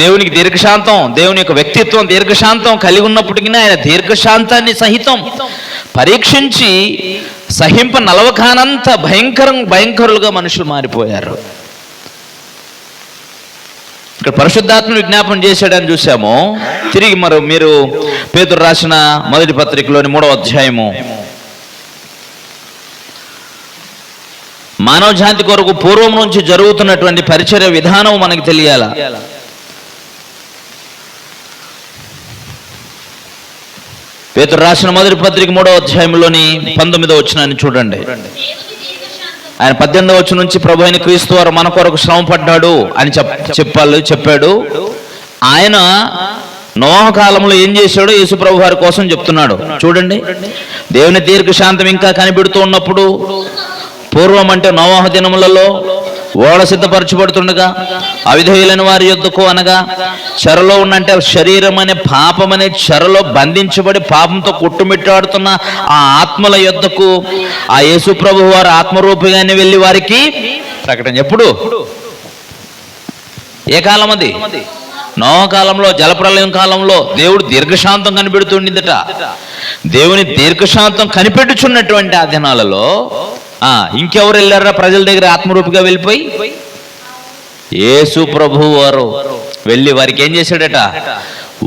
దేవునికి దీర్ఘశాంతం, దేవుని యొక్క వ్యక్తిత్వం దీర్ఘశాంతం కలిగి ఉన్నప్పటికీ ఆయన దీర్ఘశాంతాన్ని సహితం పరీక్షించి సహింప నలవకానంత భయంకరులుగా మనుషులు మారిపోయారు. ఇక్కడ పరిశుద్ధాత్మ విజ్ఞాపన చేశాడని చూసాము. తిరిగి మీరు పేతురు రాసిన మొదటి పత్రికలోని 3వ అధ్యాయము, మానవ జాతి కొరకు పూర్వం నుంచి జరుగుతున్నటువంటి పరిచర్య విధానం మనకు తెలియాల. పేతురు రాసిన మొదటి పత్రిక 3వ అధ్యాయంలోని 19వ వచనాన్ని చూడండి. ఆయన 18వ వచనం నుంచి ప్రభు అయిన క్రీస్తు వారు మన కొరకు శ్రమ పడ్డాడు అని చెప్పాడు. ఆయన నోహు కాలంలో ఏం చేశాడో యేసు ప్రభు వారి కోసం చెప్తున్నాడు. చూడండి, దేవుని దీర్ఘశాంతం ఇంకా కనిపెడుతూ ఉన్నప్పుడు, పూర్వం అంటే నోవహు దినములలో ఓడ సిద్ధపరచబడుతుండగా అవిధేయులైన వారి యొద్దకు, అనగా చెరలో ఉన్నంటే శరీరం అనే పాపం అనే చెరలో బంధించబడి పాపంతో కొట్టుమిట్టాడుతున్న ఆ ఆత్మల యొద్దకు ఆ యేసు ప్రభు వారు ఆత్మరూపిగానే వెళ్ళి వారికి ప్రకటన. ఎప్పుడు? ఏ కాలం అది? నోవహు కాలంలో, జలప్రలయం కాలంలో దేవుడు దీర్ఘశాంతం కనిపెడుతుండిందట. దేవుని దీర్ఘశాంతం కనిపెట్టుచున్నటువంటి ఆ దినాలలో ఇంకెవరు వెళ్ళారా ప్రజల దగ్గర ఆత్మరూపిగా వెళ్ళిపోయి? యేసు ప్రభు వారు వెళ్ళి వారికి ఏం చేశాడట?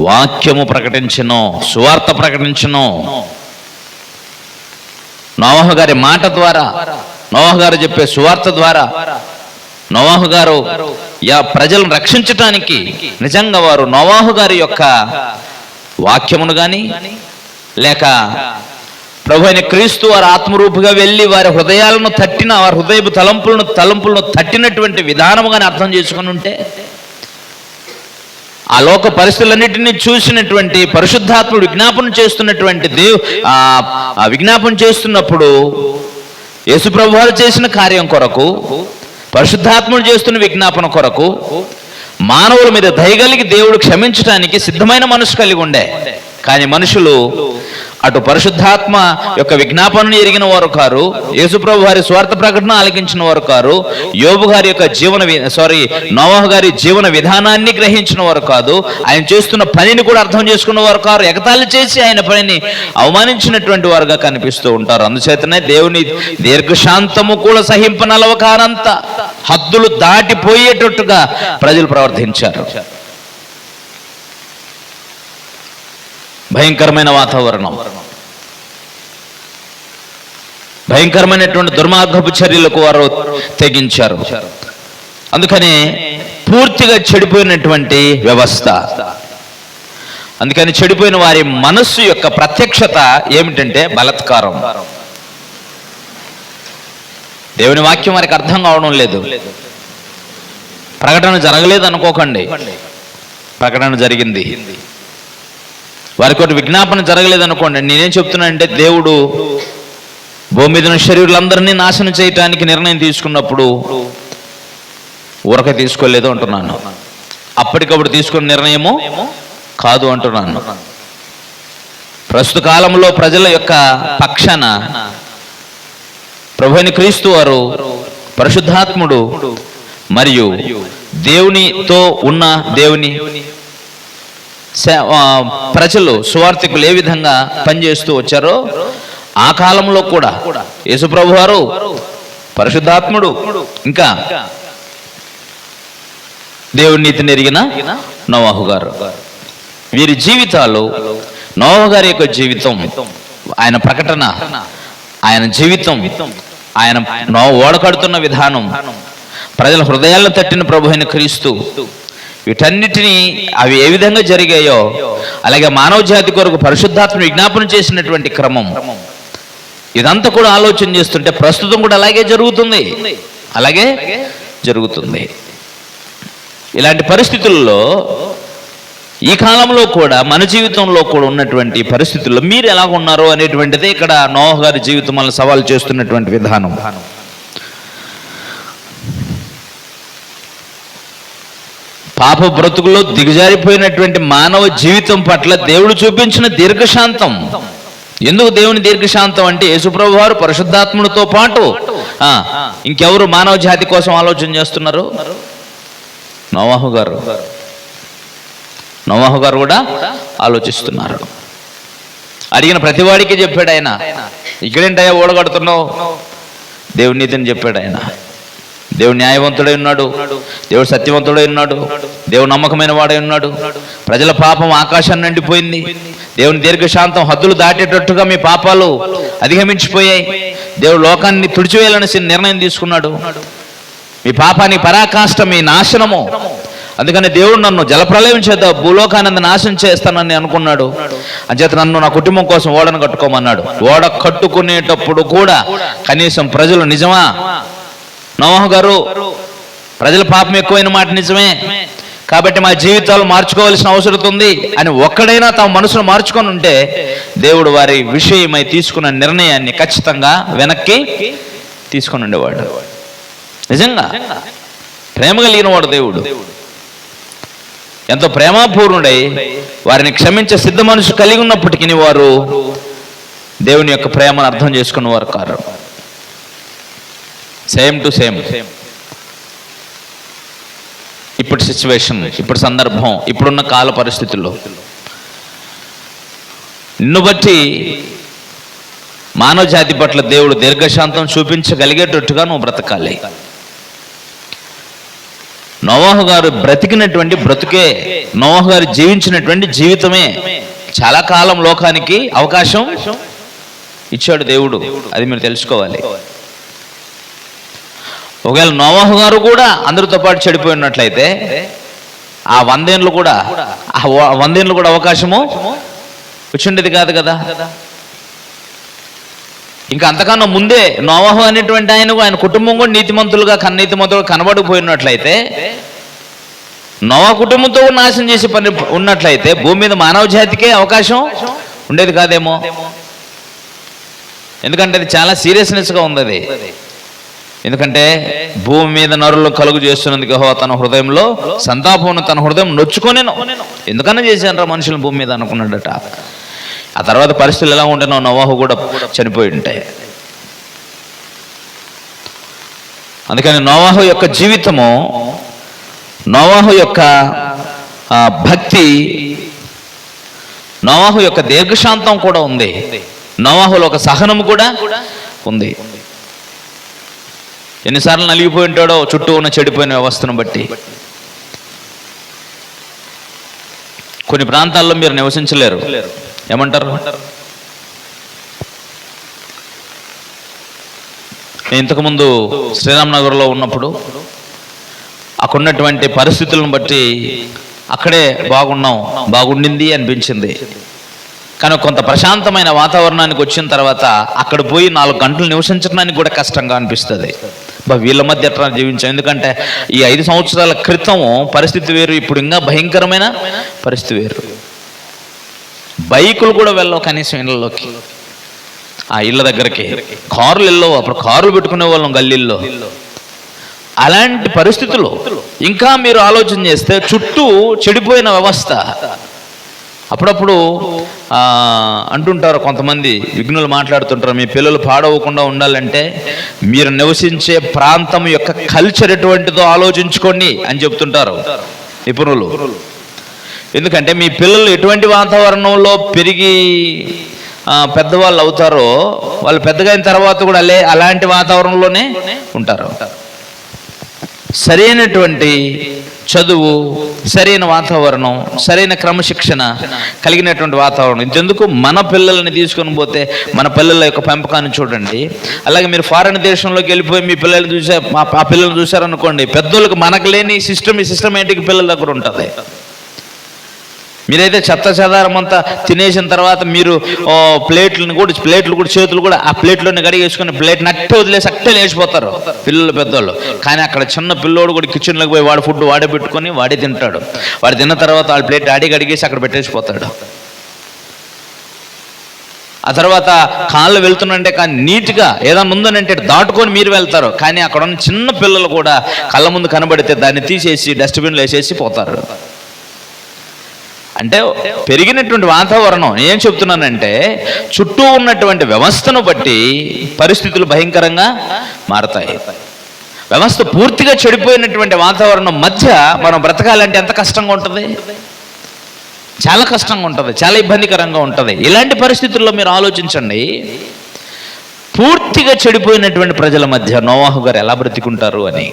వాక్యము ప్రకటించను, సువార్త ప్రకటించను. నోవహు గారి మాట ద్వారా, నోవహు గారు చెప్పే సువార్త ద్వారా నోవహు గారు ప్రజలను రక్షించటానికి నిజంగా వారు నోవహు గారి యొక్క వాక్యమును గాని లేక ప్రభు అయిన క్రీస్తు వారు ఆత్మరూపుగా వెళ్ళి వారి హృదయాలను తట్టిన, వారి హృదయపు తలంపులను తట్టినటువంటి విధానముగానే అర్థం చేసుకుని ఉంటే, ఆ లోక పరిస్థితులన్నిటినీ చూసినటువంటి పరిశుద్ధాత్ముడు విజ్ఞాపన చేస్తున్నటువంటి విజ్ఞాపన చేస్తున్నప్పుడు యేసు ప్రభు వారు చేసిన కార్యం కొరకు, పరిశుద్ధాత్ముడు చేస్తున్న విజ్ఞాపన కొరకు మానవుల మీద దయగలిగి దేవుడు క్షమించడానికి సిద్ధమైన మనసు కలిగి ఉండే. కానీ మనుషులు అటు పరిశుద్ధాత్మ యొక్క విజ్ఞాపనను ఎరిగిన వారు కారు, యేసుప్రభు వారి స్వార్థ ప్రకటన ఆలకించిన వారు కారు, యోబు గారి యొక్క నోవహు గారి జీవన విధానాన్ని గ్రహించిన వారు కాదు, ఆయన చేస్తున్న పనిని కూడా అర్థం చేసుకున్న వారు కారు, ఎగతాళి చేసి ఆయన పనిని అవమానించినటువంటి వారుగా కనిపిస్తూ ఉంటారు. అందుచేతనే దేవుని దీర్ఘశాంతము కూడా సహింపనలవకానంత హద్దులు దాటిపోయేటట్టుగా ప్రజలు ప్రవర్తించారు. భయంకరమైన వాతావరణం, భయంకరమైనటువంటి దుర్మార్గపు చర్యలకు వారు తెగించారు. అందుకనే పూర్తిగా చెడిపోయినటువంటి వ్యవస్థ. అందుకని చెడిపోయిన వారి మనస్సు యొక్క ప్రత్యక్షత ఏమిటంటే బలాత్కారం. దేవుని వాక్యం వారికి అర్థం కావడం లేదు. ప్రకటన జరగలేదు అనుకోకండి, ప్రకటన జరిగింది. వారికి ఒకటి విజ్ఞాపన జరగలేదు అనుకోండి. నేనేం చెప్తున్నానంటే, దేవుడు భూమి మీద ఉన్న శరీరులందరినీ నాశనం చేయటానికి నిర్ణయం తీసుకున్నప్పుడు ఊరక తీసుకోలేదు అంటున్నాను. అప్పటికప్పుడు తీసుకున్న నిర్ణయము కాదు అంటున్నాను. ప్రస్తుత కాలంలో ప్రజల యొక్క పక్షాన ప్రభువైన క్రీస్తు వారు, పరిశుద్ధాత్ముడు మరియు దేవునితో ఉన్న దేవుని ప్రజలు, సువార్థికులు ఏ విధంగా పనిచేస్తూ వచ్చారో ఆ కాలంలో కూడా యేసుప్రభు వారు, పరిశుద్ధాత్ముడు, ఇంకా దేవుని నీతిని ఎరిగిన నోవాహు గారు. వీరి జీవితాలు, నోవాహు గారి యొక్క జీవితం, ఆయన ప్రకటన, ఆయన జీవితం, ఆయన ఓడకడుతున్న విధానం, ప్రజల హృదయాలను తట్టిన ప్రభు అయిన క్రీస్తు, వీటన్నిటినీ అవి ఏ విధంగా జరిగాయో అలాగే మానవ జాతి కొరకు పరిశుద్ధాత్మ విజ్ఞాపనం చేసినటువంటి క్రమం, ఇదంతా కూడా ఆలోచన చేస్తుంటే ప్రస్తుతం కూడా అలాగే జరుగుతుంది. ఇలాంటి పరిస్థితుల్లో ఈ కాలంలో కూడా మన జీవితంలో కూడా ఉన్నటువంటి పరిస్థితుల్లో మీరు ఎలా ఉన్నారో అనేటువంటిదే ఇక్కడ నోవాహు గారి జీవితం మనల్ని సవాల్ చేస్తున్నటువంటి విధానం. పాప బ్రతుకుల్లో దిగజారిపోయినటువంటి మానవ జీవితం పట్ల దేవుడు చూపించిన దీర్ఘశాంతం. ఎందుకు దేవుని దీర్ఘశాంతం అంటే యేసుప్రభు వారు పరిశుద్ధాత్ముడితో పాటు ఇంకెవరు మానవ జాతి కోసం ఆలోచన చేస్తున్నారు? నోవాహు గారు కూడా ఆలోచిస్తున్నారు. అడిగిన ప్రతివాడికి చెప్పాడు ఆయన, ఇక్కడేంటయ్యా ఓడగడుతున్నావు? దేవుని నీతిని చెప్పాడు ఆయన. దేవుడు న్యాయవంతుడై ఉన్నాడు, దేవుడు సత్యవంతుడై ఉన్నాడు, దేవుడు నమ్మకమైన వాడై ఉన్నాడు. ప్రజల పాపం ఆకాశాన్ని నిండిపోయింది. దేవుని దీర్ఘశాంతం హద్దులు దాటేటట్టుగా మీ పాపాలు అధిగమించిపోయాయి. దేవుడు లోకాన్ని తుడిచివేయాలని నిర్ణయం తీసుకున్నాడు. మీ పాపానికి పరాకాష్ట, మీ నాశనము. అందుకని దేవుడు నన్ను జలప్రలయం చేద్దా, భూలోకాన్ని నాశనం చేస్తానని అనుకున్నాడు. అంచేత నన్ను నా కుటుంబం కోసం ఓడను కట్టుకోమన్నాడు. ఓడ కట్టుకునేటప్పుడు కూడా కనీసం ప్రజలు, నిజమా నోవాహు గారు, ప్రజల పాపం ఎక్కువైన మాట నిజమే, కాబట్టి మా జీవితాలు మార్చుకోవాల్సిన అవసరం ఉంది అని ఒక్కడైనా తమ మనసును మార్చుకొని ఉంటే దేవుడు వారి విషయమై తీసుకున్న నిర్ణయాన్ని ఖచ్చితంగా వెనక్కి తీసుకొని ఉండేవాడు. నిజంగా ప్రేమ కలిగిన వాడు దేవుడు. ఎంతో ప్రేమపూర్ణుడై వారిని క్షమించే సిద్ధ మనసు కలిగి ఉన్నప్పటికీ వారు దేవుని యొక్క ప్రేమను అర్థం చేసుకున్నవారు కారు. సేమ్ టు సేమ్ ఇప్పుడు సిచ్యువేషన్, ఇప్పుడు సందర్భం, ఇప్పుడున్న కాల పరిస్థితుల్లో నిన్ను బట్టి మానవ జాతి పట్ల దేవుడు దీర్ఘశాంతం చూపించగలిగేటట్టుగా నువ్వు బ్రతకాలి. నోవాహు గారు బ్రతికినటువంటి బ్రతుకే, నోవాహు గారు జీవించినటువంటి జీవితమే చాలా కాలం లోకానికి అవకాశం ఇచ్చాడు దేవుడు. అది మీరు తెలుసుకోవాలి. ఒకవేళ నోవాహు గారు కూడా అందరితో పాటు చెడిపోయి ఉన్నట్లయితే ఆ 100 ఏళ్ళు కూడా అవకాశము వచ్చిండేది కాదు కదా. ఇంకా అంతకన్నా ముందే నోవాహు అనేటువంటి ఆయన కుటుంబం కూడా కన్నీతిమంతులుగా కనబడిపోయినట్లయితే, నోవా కుటుంబంతో కూడా నాశనం చేసే పని ఉన్నట్లయితే భూమి మీద మానవ జాతికే అవకాశం ఉండేది కాదేమో. ఎందుకంటే అది చాలా సీరియస్నెస్గా ఉంది అది. ఎందుకంటే భూమి మీద నరులు కలుగు చేస్తున్నందుకు యెహోవా తన హృదయంలో సంతాపం, తన హృదయం నొచ్చుకొనేను, ఎందుకన్నా చేశానరా మనుషులు భూమి మీద అనుకున్నాడట. ఆ తర్వాత పరిస్థితులు ఎలా ఉంటేనో నోవాహు కూడా చనిపోయి ఉంటాయి. అందుకని నోవాహు యొక్క జీవితము, నోవాహు యొక్క భక్తి, నోవాహు యొక్క దీర్ఘశాంతం కూడా ఉంది. నోవాహులో ఒక సహనం కూడా ఉంది. ఎన్నిసార్లు నలిగిపోయి ఉంటాడో చుట్టూ ఉన్న చెడిపోయిన వ్యవస్థను బట్టి. కొన్ని ప్రాంతాల్లో మీరు నివసించలేరు. ఏమంటారు? నేను ఇంతకుముందు శ్రీరామనగర్లో ఉన్నప్పుడు అక్కడున్నటువంటి పరిస్థితులను బట్టి అక్కడే బాగుండింది అనిపించింది. కానీ కొంత ప్రశాంతమైన వాతావరణానికి వచ్చిన తర్వాత అక్కడ పోయి 4 గంటలు నివసించడానికి కూడా కష్టంగా అనిపిస్తుంది. వీళ్ళ మధ్య ఎట్లా జీవించాం. ఎందుకంటే ఈ 5 సంవత్సరాల క్రితం పరిస్థితి వేరు, ఇప్పుడు ఇంకా భయంకరమైన పరిస్థితి వేరు. బైకులు కూడా వెళ్ళవు కనీసం ఇళ్ళలోకి, ఆ ఇళ్ళ దగ్గరికి కారులు వెళ్ళవు. అప్పుడు కారులు పెట్టుకునే వాళ్ళం గల్లీల్లో. అలాంటి పరిస్థితులు ఇంకా మీరు ఆలోచన చేస్తే చుట్టూ చెడిపోయిన వ్యవస్థ. అప్పుడప్పుడు అంటుంటారు కొంతమంది విఘ్నులు మాట్లాడుతుంటారు, మీ పిల్లలు పాడవకుండా ఉండాలంటే మీరు నివసించే ప్రాంతం యొక్క కల్చర్ ఎటువంటిదో ఆలోచించుకోండి అని చెప్తుంటారు నిపుణులు. ఎందుకంటే మీ పిల్లలు ఎటువంటి వాతావరణంలో పెరిగి పెద్దవాళ్ళు అవుతారో వాళ్ళు పెద్దగా అయిన తర్వాత కూడా అలాంటి వాతావరణంలోనే ఉంటారు. సరైనటువంటి చదువు, సరైన వాతావరణం, సరైన క్రమశిక్షణ కలిగినటువంటి వాతావరణం. ఇంతెందుకు మన పిల్లల్ని తీసుకొని పోతే మన పిల్లల యొక్క పెంపకాన్ని చూడండి. అలాగే మీరు ఫారెన్ దేశంలోకి వెళ్ళిపోయి మీ పిల్లల్ని ఆ పిల్లల్ని చూసారనుకోండి, పెద్దోళ్ళకి మనకు లేని ఈ సిస్టమేటిక్ పిల్లల దగ్గర ఉంటుంది. మీరైతే చెత్త చెదారం అంతా తినేసిన తర్వాత మీరు ప్లేట్లు కూడా చేతులు కూడా ఆ ప్లేట్లోనే కడిగేసుకుని ప్లేట్ నట్టే వదిలేసి అట్టే లేచిపోతారు పిల్లలు పెద్దోళ్ళు. కానీ అక్కడ చిన్న పిల్లోడు కూడా కిచెన్లోకి పోయి వాడు ఫుడ్ వాడే పెట్టుకొని వాడే తింటాడు. వాడు తిన్న తర్వాత వాళ్ళ ప్లేట్ డాడీ కడిగేసి అక్కడ పెట్టేసిపోతాడు. ఆ తర్వాత కాళ్ళు వెళ్తున్నంటే కానీ నీట్గా ఏదైనా ఉందనంటే దాటుకొని మీరు వెళ్తారు. కానీ అక్కడ ఉన్న చిన్న పిల్లలు కూడా కళ్ళ ముందు కనబడితే దాన్ని తీసేసి డస్ట్బిన్లో వేసేసి పోతారు. అంటే పెరిగినటువంటి వాతావరణం. ఏం చెప్తున్నానంటే చుట్టూ ఉన్నటువంటి వ్యవస్థను బట్టి పరిస్థితులు భయంకరంగా మారతాయి. వ్యవస్థ పూర్తిగా చెడిపోయినటువంటి వాతావరణం మధ్య మనం బ్రతకాలంటే ఎంత కష్టంగా ఉంటుంది, చాలా కష్టంగా ఉంటుంది, చాలా ఇబ్బందికరంగా ఉంటుంది. ఇలాంటి పరిస్థితుల్లో మీరు ఆలోచించండి, పూర్తిగా చెడిపోయినటువంటి ప్రజల మధ్య నోవాహు గారు ఎలా బ్రతికుంటారు అని.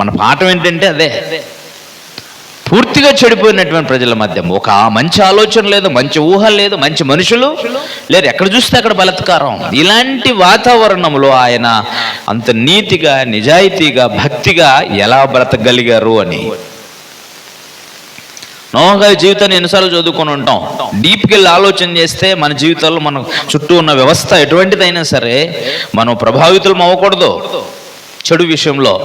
మన పాఠం ఏంటంటే అదే, పూర్తిగా చెడిపోయినటువంటి ప్రజల మధ్య ఒక మంచి ఆలోచన లేదు, మంచి ఊహ లేదు, మంచి మనుషులు లేరు, ఎక్కడ చూస్తే అక్కడ బలాత్కారం. ఇలాంటి వాతావరణంలో ఆయన అంత నీతిగా, నిజాయితీగా, భక్తిగా ఎలా బ్రతకగలిగారు అని. నోవహు గారి జీవితాన్ని ఎన్నిసార్లు చదువుకొని ఉంటాం. డీప్కి వెళ్ళి ఆలోచన చేస్తే మన జీవితాల్లో మన చుట్టూ ఉన్న వ్యవస్థ ఎటువంటిదైనా సరే మనం ప్రభావితులం అవ్వకూడదు చెడు విషయంలో.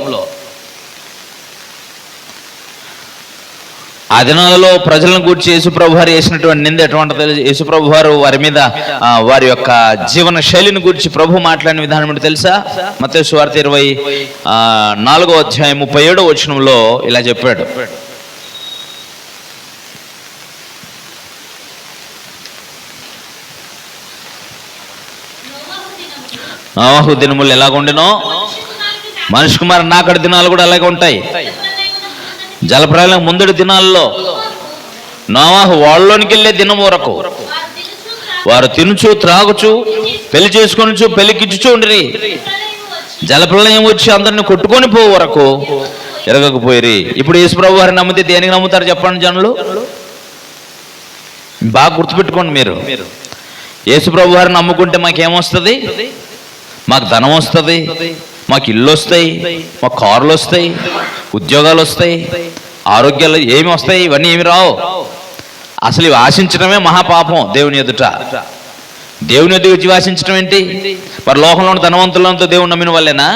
ఆ దినాలలో ప్రజలను గూర్చి యేసుప్రభు వారు వేసినటువంటి నింద ఎటువంటిది? యేసుప్రభు వారు వారి మీద వారి యొక్క జీవన శైలిని గురించి ప్రభు మాట్లాడిన విధానం ఏంటి తెలుసా? మత్తయి సువార్త 24వ అధ్యాయం 37వ వచనంలో ఇలా చెప్పాడు. నోవహు దినములు ఎలాగుండెనో మనిషి కుమారుని నాకడి దినాలు కూడా అలాగే ఉంటాయి. జలప్రలయం ముందడి దినాల్లో నోవహు వాళ్ళలోనికి వెళ్ళే దినం వరకు వారు తినుచు త్రాగుచు పెళ్లి చేసుకొనుచు పెళ్లికిచ్చుచు ఉండిరి. జలప్రలయం వచ్చి అందరిని కొట్టుకొని పో వరకు ఎరగకపోయిరి. ఇప్పుడు యేసుప్రభు వారిని నమ్మితే దేనికి నమ్ముతారు చెప్పండి జనులు? బాగా గుర్తుపెట్టుకోండి మీరు. యేసుప్రభు వారిని నమ్ముకుంటే మాకేమొస్తుంది? మాకు ధనం వస్తుంది, మాకు ఇల్లు వస్తాయి, మాకు కార్లు వస్తాయి, ఉద్యోగాలు వస్తాయి, ఆరోగ్యాలు ఏమి వస్తాయి? ఇవన్నీ ఏమి రావు. అసలు ఇవి ఆశించడమే మహాపాపం దేవుని ఎదుట. దేవుని ఎదుటి ఆశించడం ఏంటి? మరి లోకంలో ధనవంతులంతా దేవుని నమ్మిన వాళ్ళేనా?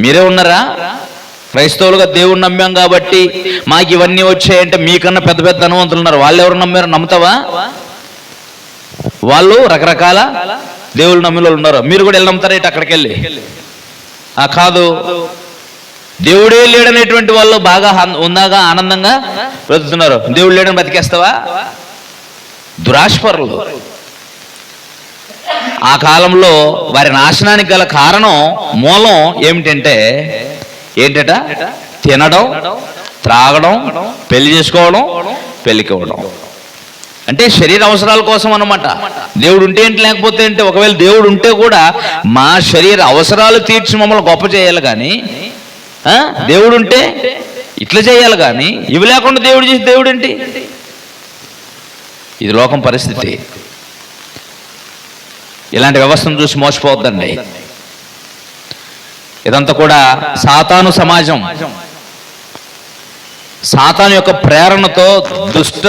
మీరే ఉన్నారా? క్రైస్తవులుగా దేవుని నమ్మాం కాబట్టి మాకు ఇవన్నీ వచ్చాయంటే మీకన్నా పెద్ద పెద్ద ధనవంతులు ఉన్నారు. వాళ్ళు ఎవరు నమ్మారు? నమ్ముతావా? వాళ్ళు రకరకాల దేవుళ్ళు నమ్మిన ఉన్నారు. మీరు కూడా వెళ్ళి నమ్ముతారేంటి అక్కడికి వెళ్ళి? కాదు, దేవుడే లేడనేటువంటి వాళ్ళు బాగా ఉందాగా ఆనందంగా బ్రతుకుతున్నారు. దేవుడు లేడని బతికేస్తావా? దురాశపరులు. ఆ కాలంలో వారి నాశనానికి గల కారణం మూలం ఏమిటంటే ఏంటట? తినడం, త్రాగడం, పెళ్లి చేసుకోవడం, పెళ్ళికోవడం. అంటే శరీర అవసరాల కోసం అన్నమాట. దేవుడు ఉంటే ఏంటి, లేకపోతే ఏంటి? ఒకవేళ దేవుడు ఉంటే కూడా మా శరీర అవసరాలు తీర్చి మమ్మల్ని గొప్ప చేయాలి కానీ, దేవుడు ఉంటే ఇట్లా చేయాలి కానీ ఇవి లేకుండా దేవుడు చేసి దేవుడు ఏంటి? ఇది లోకం పరిస్థితి. ఇలాంటి వ్యవస్థను చూసి మోసపోవద్దండి. ఇదంతా కూడా సాతాను సమాజం. సాతాను యొక్క ప్రేరణతో, దుష్ట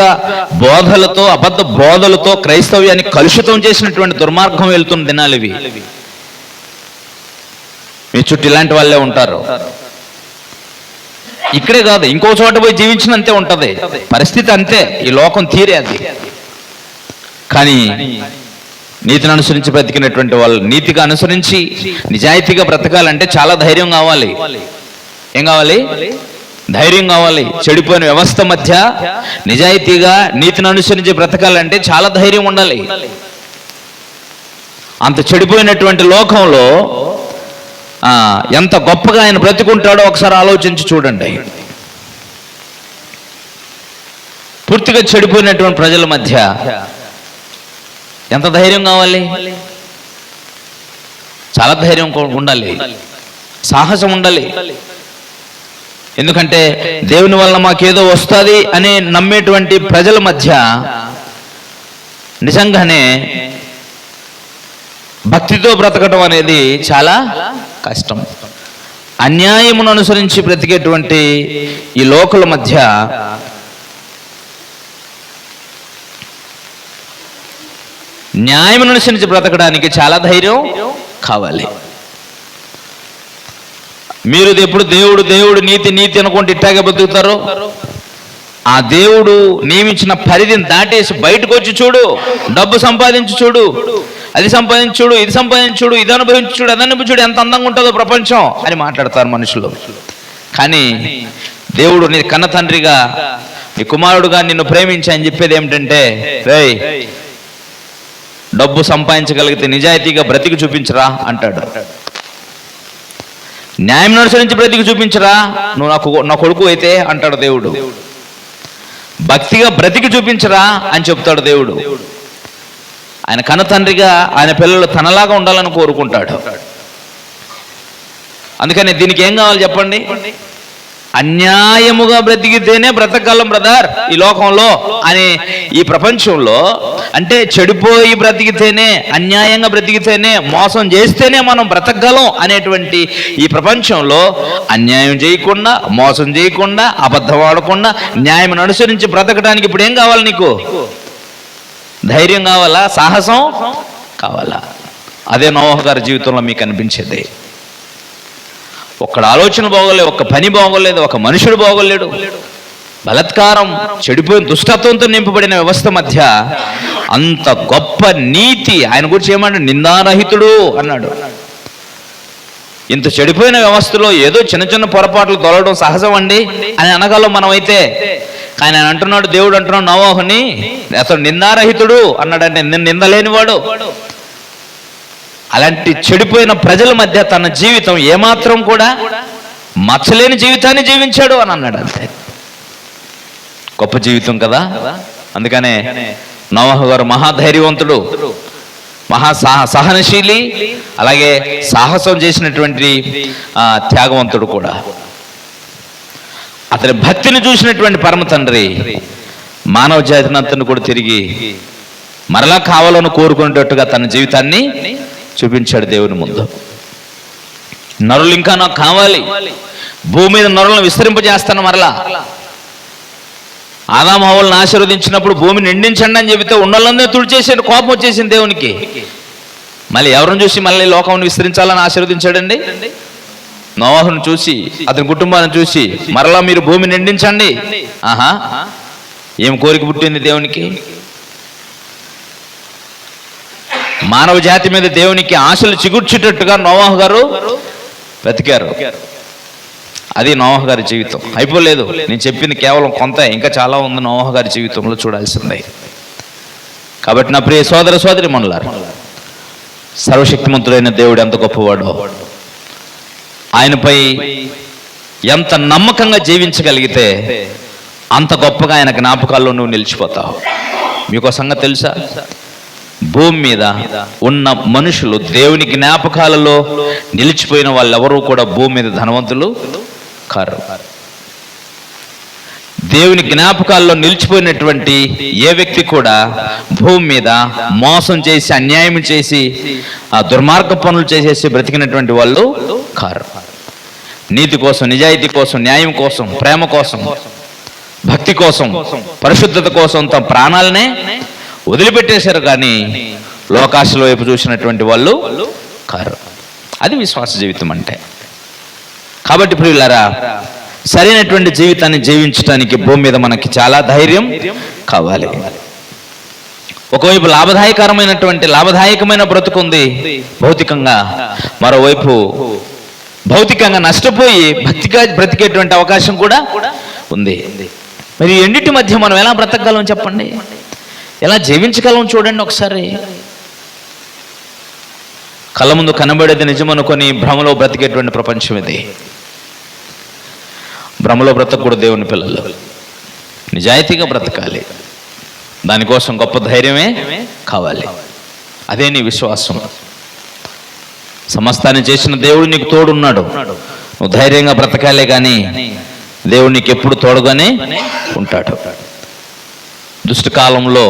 బోధలతో, అబద్ధ బోధలతో క్రైస్తవ్యాన్ని కలుషితం చేసినటువంటి దుర్మార్గం వెళ్తున్న దినాలు ఇవి. మీ చుట్టూ ఇలాంటి వాళ్ళే ఉంటారు. ఇక్కడే కాదు, ఇంకో చోట పోయి జీవించినంతే ఉంటది పరిస్థితి. అంతే, ఈ లోకం తీరే అది. కానీ నీతిని అనుసరించి బ్రతికినటువంటి వాళ్ళు, నీతిగా అనుసరించి నిజాయితీగా బ్రతకాలంటే చాలా ధైర్యం కావాలి. ఏం కావాలి? ధైర్యం కావాలి. చెడిపోయిన వ్యవస్థ మధ్య నిజాయితీగా నీతిని అనుసరించి బ్రతకాలంటే చాలా ధైర్యం ఉండాలి. అంత చెడిపోయినటువంటి లోకంలో ఎంత గొప్పగా ఆయన బ్రతికుంటాడో ఒకసారి ఆలోచించి చూడండి. పూర్తిగా చెడిపోయినటువంటి ప్రజల మధ్య ఎంత ధైర్యం కావాలి? చాలా ధైర్యం ఉండాలి, సాహసం ఉండాలి. ఎందుకంటే దేవుని వలన మాకేదో వస్తుంది అని నమ్మేటువంటి ప్రజల మధ్య నిజంగానే భక్తితో బ్రతకడం అనేది చాలా కష్టం. అన్యాయమును అనుసరించి బ్రతికేటువంటి ఈ లోకుల మధ్య న్యాయమును అనుసరించి బ్రతకడానికి చాలా ధైర్యం కావాలి. మీరు ఎప్పుడు దేవుడు దేవుడు నీతి నీతి అనుకుంటే ఇట్టాగే బతుకుతారు. ఆ దేవుడు నియమించిన పరిధిని దాటేసి బయటకు వచ్చి చూడు, డబ్బు సంపాదించి చూడు, అది సంపాదించి చూడు, ఇది సంపాదించి చూడు, ఇది అనుభవించి చూడు, అది అనుభవించుడు, ఎంత అందంగా ఉంటుందో ప్రపంచం అని మాట్లాడతారు మనుషులు. కానీ దేవుడు నీ కన్న తండ్రిగా, నీ కుమారుడుగా నిన్ను ప్రేమించి అని చెప్పేది ఏమిటంటే, రేయ్ డబ్బు సంపాదించగలిగితే నిజాయితీగా బ్రతికి చూపించరా అంటాడు. న్యాయం అనుసరించి బ్రతికి చూపించరా, నువ్వు నా కొడుకు అయితే అంటాడు దేవుడు. భక్తిగా బ్రతికి చూపించరా అని చెప్తాడు దేవుడు. ఆయన కన్న తండ్రిగా ఆయన పిల్లలు తనలాగా ఉండాలని కోరుకుంటాడు. అందుకని దీనికి ఏం కావాలి చెప్పండి? అన్యాయముగా బ్రతికితేనే బ్రతకగలం బ్రదర్ ఈ లోకంలో అని, ఈ ప్రపంచంలో అంటే చెడిపోయి బ్రతికితేనే, అన్యాయంగా బ్రతికితేనే, మోసం చేస్తేనే మనం బ్రతకగలం అనేటువంటి ఈ ప్రపంచంలో అన్యాయం చేయకుండా, మోసం చేయకుండా, అబద్ధం ఆడకుండా న్యాయం అనుసరించి బ్రతకడానికి ఇప్పుడు ఏం కావాలి నీకు? ధైర్యం కావాలా? సాహసం కావాలా? అదే నోవహు గారి జీవితంలో మీకు అనిపించేది. ఒక్కడ ఆలోచన బాగోలేదు, ఒక్క పని బాగోలేదు, ఒక మనుషుడు బాగోలేడు. బలత్కారం, చెడిపోయిన దుష్టత్వంతో నింపబడిన వ్యవస్థ మధ్య అంత గొప్ప నీతి. ఆయన గురించి ఏమన్నాడు? నిందారహితుడు అన్నాడు. ఇంత చెడిపోయిన వ్యవస్థలో ఏదో చిన్న చిన్న పొరపాట్లు దొరకడం సహజం అండి అని అనగలం మనం అయితే. కానీ ఆయన అంటున్నాడు, దేవుడు అంటున్నాడు నోవహుని, అతడు నిందారహితుడు అన్నాడంటే నిందలేనివాడు. అలాంటి చెడిపోయిన ప్రజల మధ్య తన జీవితం ఏమాత్రం కూడా మచ్చలేని జీవితాన్ని జీవించాడు అని అన్నాడు. అంతే, గొప్ప జీవితం కదా. అందుకనే నోవహు గారు మహాధైర్యవంతుడు, సహనశీలి, అలాగే సాహసం చేసినటువంటి త్యాగవంతుడు కూడా. అతని భక్తిని చూసినటువంటి పరమ తండ్రి మానవ జాతినంతను కూడా తిరిగి మరలా కావాలని కోరుకునేటట్టుగా తన జీవితాన్ని చూపించాడు దేవుని ముందు. నరులు ఇంకా నాకు కావాలి, భూమి మీద నరులను విస్తరింపజేస్తాను. మరలా ఆదాము హవ్వలను ఆశీర్వదించినప్పుడు భూమిని నిండించండి అని చెబితే ఉన్నోళ్ళందరూ తుడిచేసాడు, కోపం వచ్చేసింది దేవునికి. మళ్ళీ ఎవరిని చూసి మళ్ళీ లోకం విస్తరించాలని ఆశీర్వదించాడండి? నోవహును చూసి, అతని కుటుంబాన్ని చూసి, మరలా మీరు భూమిని నిండించండి. ఆహా, ఏం కోరిక పుట్టింది దేవునికి? మానవ జాతి మీద దేవునికి ఆశలు చిగుర్చేటట్టుగా నోవహు గారు బ్రతికారు. అది నోవహు గారి జీవితం. అయిపోలేదు, నేను చెప్పింది కేవలం కొంత, ఇంకా చాలా ఉంది నోవహు గారి జీవితంలో చూడాల్సిందే. కాబట్టి నా ప్రియ సోదర సోదరి మనులారా, సర్వశక్తిమంతుడైన దేవుడు ఎంత గొప్పవాడో, ఆయనపై ఎంత నమ్మకంగా జీవించగలిగితే అంత గొప్పగా ఆయన జ్ఞాపకాల్లో నువ్వు నిలిచిపోతావు. మీకు సంగతి తెలుసా? భూమి మీద ఉన్న మనుషులు దేవుని జ్ఞాపకాలలో నిలిచిపోయిన వాళ్ళు ఎవరూ కూడా భూమి మీద ధనవంతులు కారు. దేవుని జ్ఞాపకాల్లో నిలిచిపోయినటువంటి ఏ వ్యక్తి కూడా భూమి మీద మోసం చేసి, అన్యాయం చేసి, ఆ దుర్మార్గ పనులు చేసేసి బ్రతికినటువంటి వాళ్ళు కారు. నీతి కోసం, నిజాయితీ కోసం, న్యాయం కోసం, ప్రేమ కోసం, భక్తి కోసం, పరిశుద్ధత కోసం తమ ప్రాణాలనే వదిలిపెట్టేశారు. కానీ లోకాశల వైపు చూసినటువంటి వాళ్ళు కారు. అది విశ్వాస జీవితం అంటే. కాబట్టి ప్రియులారా, సరైనటువంటి జీవితాన్ని జీవించడానికి భూమి మీద మనకి చాలా ధైర్యం కావాలి. ఒకవైపు లాభదాయకమైన బ్రతుకుంది భౌతికంగా, మరోవైపు భౌతికంగా నష్టపోయి భక్తిగా బ్రతికేటువంటి అవకాశం కూడా ఉంది. మరి రెండింటి మధ్య మనం ఎలా బ్రతకగలం చెప్పండి? ఎలా జీవించగలం చూడండి ఒకసారి. కళ్ళ ముందు కనబడేది నిజమనుకొని భ్రమలో బ్రతికేటువంటి ప్రపంచం ఇది. భ్రమలో బ్రతకూడదు దేవుని పిల్లలు. నిజాయితీగా బ్రతకాలి. దానికోసం గొప్ప ధైర్యమే కావాలి. అదే నీ విశ్వాసం. సమస్తాన్ని చేసిన దేవుడు నీకు తోడున్నాడు. నువ్వు ధైర్యంగా బ్రతకాలే కానీ దేవుడు నీకు ఎప్పుడు తోడుగానే ఉంటాడు. దుష్టకాలంలో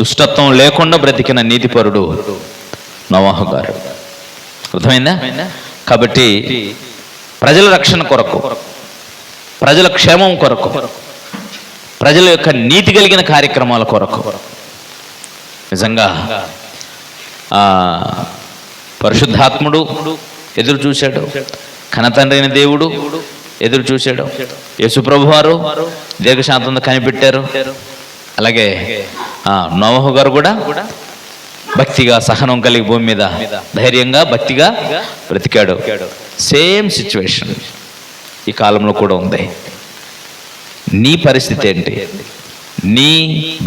దుష్టత్వం లేకుండా బ్రతికిన నీతిపరుడు నోవహు గారు. అర్థమైందా? కాబట్టి ప్రజల రక్షణ కొరకు, ప్రజల క్షేమం కొరకు, ప్రజల యొక్క నీతి కలిగిన కార్యక్రమాల కొరకు నిజంగా పరిశుద్ధాత్ముడు ఎదురు చూశాడు, కనతండ్రి అయిన దేవుడు ఎదురు చూశాడు, యేసుప్రభు వారు దీర్ఘశాంతంతో కనిపెట్టారు. అలాగే నోవహు గారు కూడా భక్తిగా, సహనం కలిగి భూమి మీద ధైర్యంగా భక్తిగా బ్రతికాడు. సేమ్ సిచ్యువేషన్ ఈ కాలంలో కూడా ఉంది. నీ పరిస్థితి ఏంటి? నీ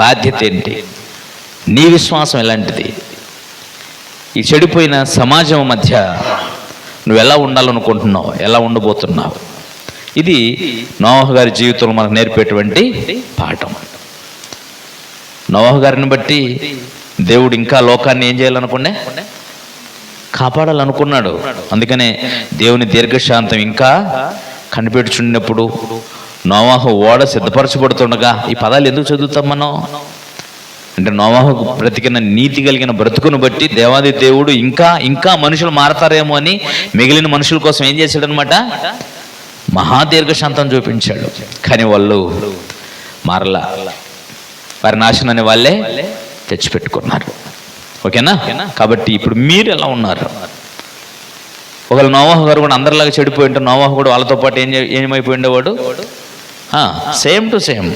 బాధ్యత ఏంటి? నీ విశ్వాసం ఎలాంటిది? ఈ చెడిపోయిన సమాజం మధ్య నువ్వు ఎలా ఉండాలనుకుంటున్నావు, ఎలా ఉండబోతున్నావు? ఇది నోవహు గారి జీవితంలో మనకు నేర్పేటువంటి పాఠం. నోవహు గారిని బట్టి దేవుడు ఇంకా లోకాన్ని ఏం చేయాలనుకునే? కాపాడాలనుకున్నాడు. అందుకనే దేవుని దీర్ఘశాంతం ఇంకా కనిపెట్టుచున్నప్పుడు నోవహు ఓడ సిద్ధపరచబడుతుండగా, ఈ పదాలు ఎందుకు చదువుతాం మనం అంటే, నోవహు బ్రతికిన నీతి కలిగిన బ్రతుకును బట్టి దేవాది దేవుడు ఇంకా ఇంకా మనుషులు మారతారేమో అని మిగిలిన మనుషుల కోసం ఏం చేశాడనమాట? మహాదీర్ఘశాంతం చూపించాడు. కానీ వాళ్ళు మారలా, వారి నాశనాన్ని వాళ్ళే తెచ్చిపెట్టుకున్నారు. ఓకేనా? కాబట్టి ఇప్పుడు మీరు ఎలా ఉన్నారు? ఒకవేళ నోవహు గారు కూడా అందరిలాగా చెడిపోయి ఉంటే నోవహు కూడా వాళ్ళతో పాటు ఏమైపోయి ఉండేవాడు? సేమ్ టు సేమ్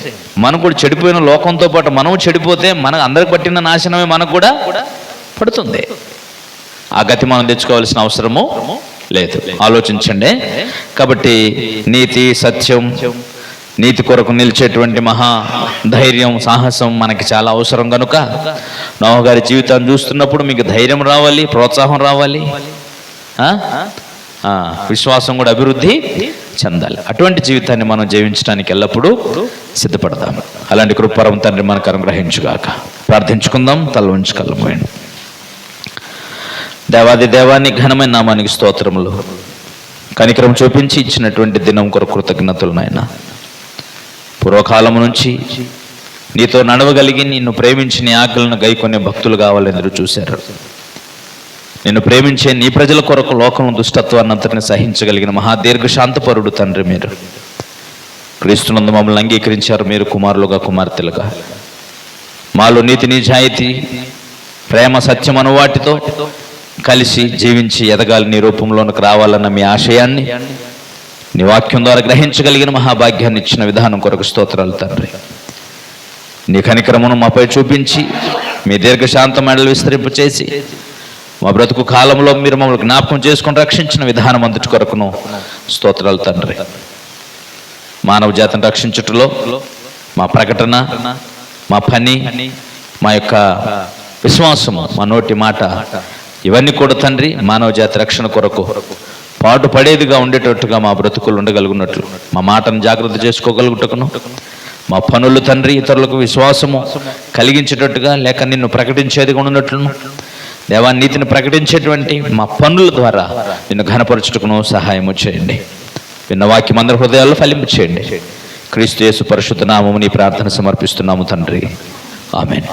మనకు కూడా చెడిపోయిన లోకంతో పాటు మనం చెడిపోతే మనకు అందరికి పట్టిన నాశనమే మనకు కూడా పడుతుంది. ఆ గతి మనం తెచ్చుకోవాల్సిన అవసరము లేదు. ఆలోచించండి. కాబట్టి నీతి, సత్యం, నీతి కొరకు నిలిచేటువంటి మహా ధైర్యం, సాహసం మనకి చాలా అవసరం. కనుక నోవహు గారి జీవితాన్ని చూస్తున్నప్పుడు మీకు ధైర్యం రావాలి, ప్రోత్సాహం రావాలి, విశ్వాసం కూడా అభివృద్ధి చెందాలి. అటువంటి జీవితాన్ని మనం జీవించడానికి ఎల్లప్పుడూ సిద్ధపడదాం. అలాంటి కృపరం తండ్రి మనకు అనుగ్రహించుగాక. ప్రార్థించుకుందాం. తల ఉంచి కళ్ళు మూయండి. దేవాది దేవాన్ని ఘనమైన నామానికి స్తోత్రములు. కనికరం చూపించి ఇచ్చినటువంటి దినం కొరకు కృతజ్ఞతలు నాయన. పూర్వకాలం నుంచి నీతో నడవగలిగి నిన్ను ప్రేమించి నీ ఆజ్ఞలను గైకొనే భక్తులు కావాలని ఎదురు చూశారు. నిన్ను ప్రేమించే నీ ప్రజల కొరకు లోకం దుష్టత్వాన్ని అంతటిని సహించగలిగిన మహాదీర్ఘశాంతపరుడు తండ్రి మీరు. క్రీస్తునందు మమ్మల్ని అంగీకరించారు. మీరు కుమారులుగా, కుమార్తెలుగా మాలో నీతి, నిజాయితీ, ప్రేమ, సత్యం అను వాటితో కలిసి జీవించి ఎదగాలి, నీ రూపంలోనికి రావాలన్న మీ ఆశయాన్ని నీ వాక్యం ద్వారా గ్రహించగలిగిన మహాభాగ్యాన్ని ఇచ్చిన విధానం కొరకు స్తోత్రాలు తండ్రి. నీ కనికరమును మాపై చూపించి మీ దీర్ఘశాంత మెడలు విస్తరింపు చేసి మా బ్రతుకు కాలంలో మీరు మమ్మల్ని జ్ఞాపకం చేసుకుని రక్షించిన విధానం అంతటి కొరకును స్తోత్రాలు తండ్రి. మానవ జాతిని రక్షించుటలో మా ప్రకటన, మా పని, మా యొక్క విశ్వాసము, మా నోటి మాట, ఇవన్నీ కూడా తండ్రి మానవ జాతి రక్షణ కొరకు పాటు పడేదిగా ఉండేటట్టుగా మా బ్రతుకులు ఉండగలుగున్నట్లు, మా మాటను జాగ్రత్త చేసుకోగలుగుటకును, మా పనులు తండ్రి ఇతరులకు విశ్వాసము కలిగించేటట్టుగా లేక నిన్ను ప్రకటించేదిగా ఉన్నట్లును, దేవా నీతిని ప్రకటించేటువంటి మా పనుల ద్వారా నిన్ను ఘనపరచుటకును సహాయము చేయండి. విన్న వాక్యం అందరి హృదయాల్లో ఫలింపు చేయండి. క్రీస్తు యేసు పరిశుద్ధ నామముని ప్రార్థన సమర్పిస్తున్నాము తండ్రి. ఆమేన్.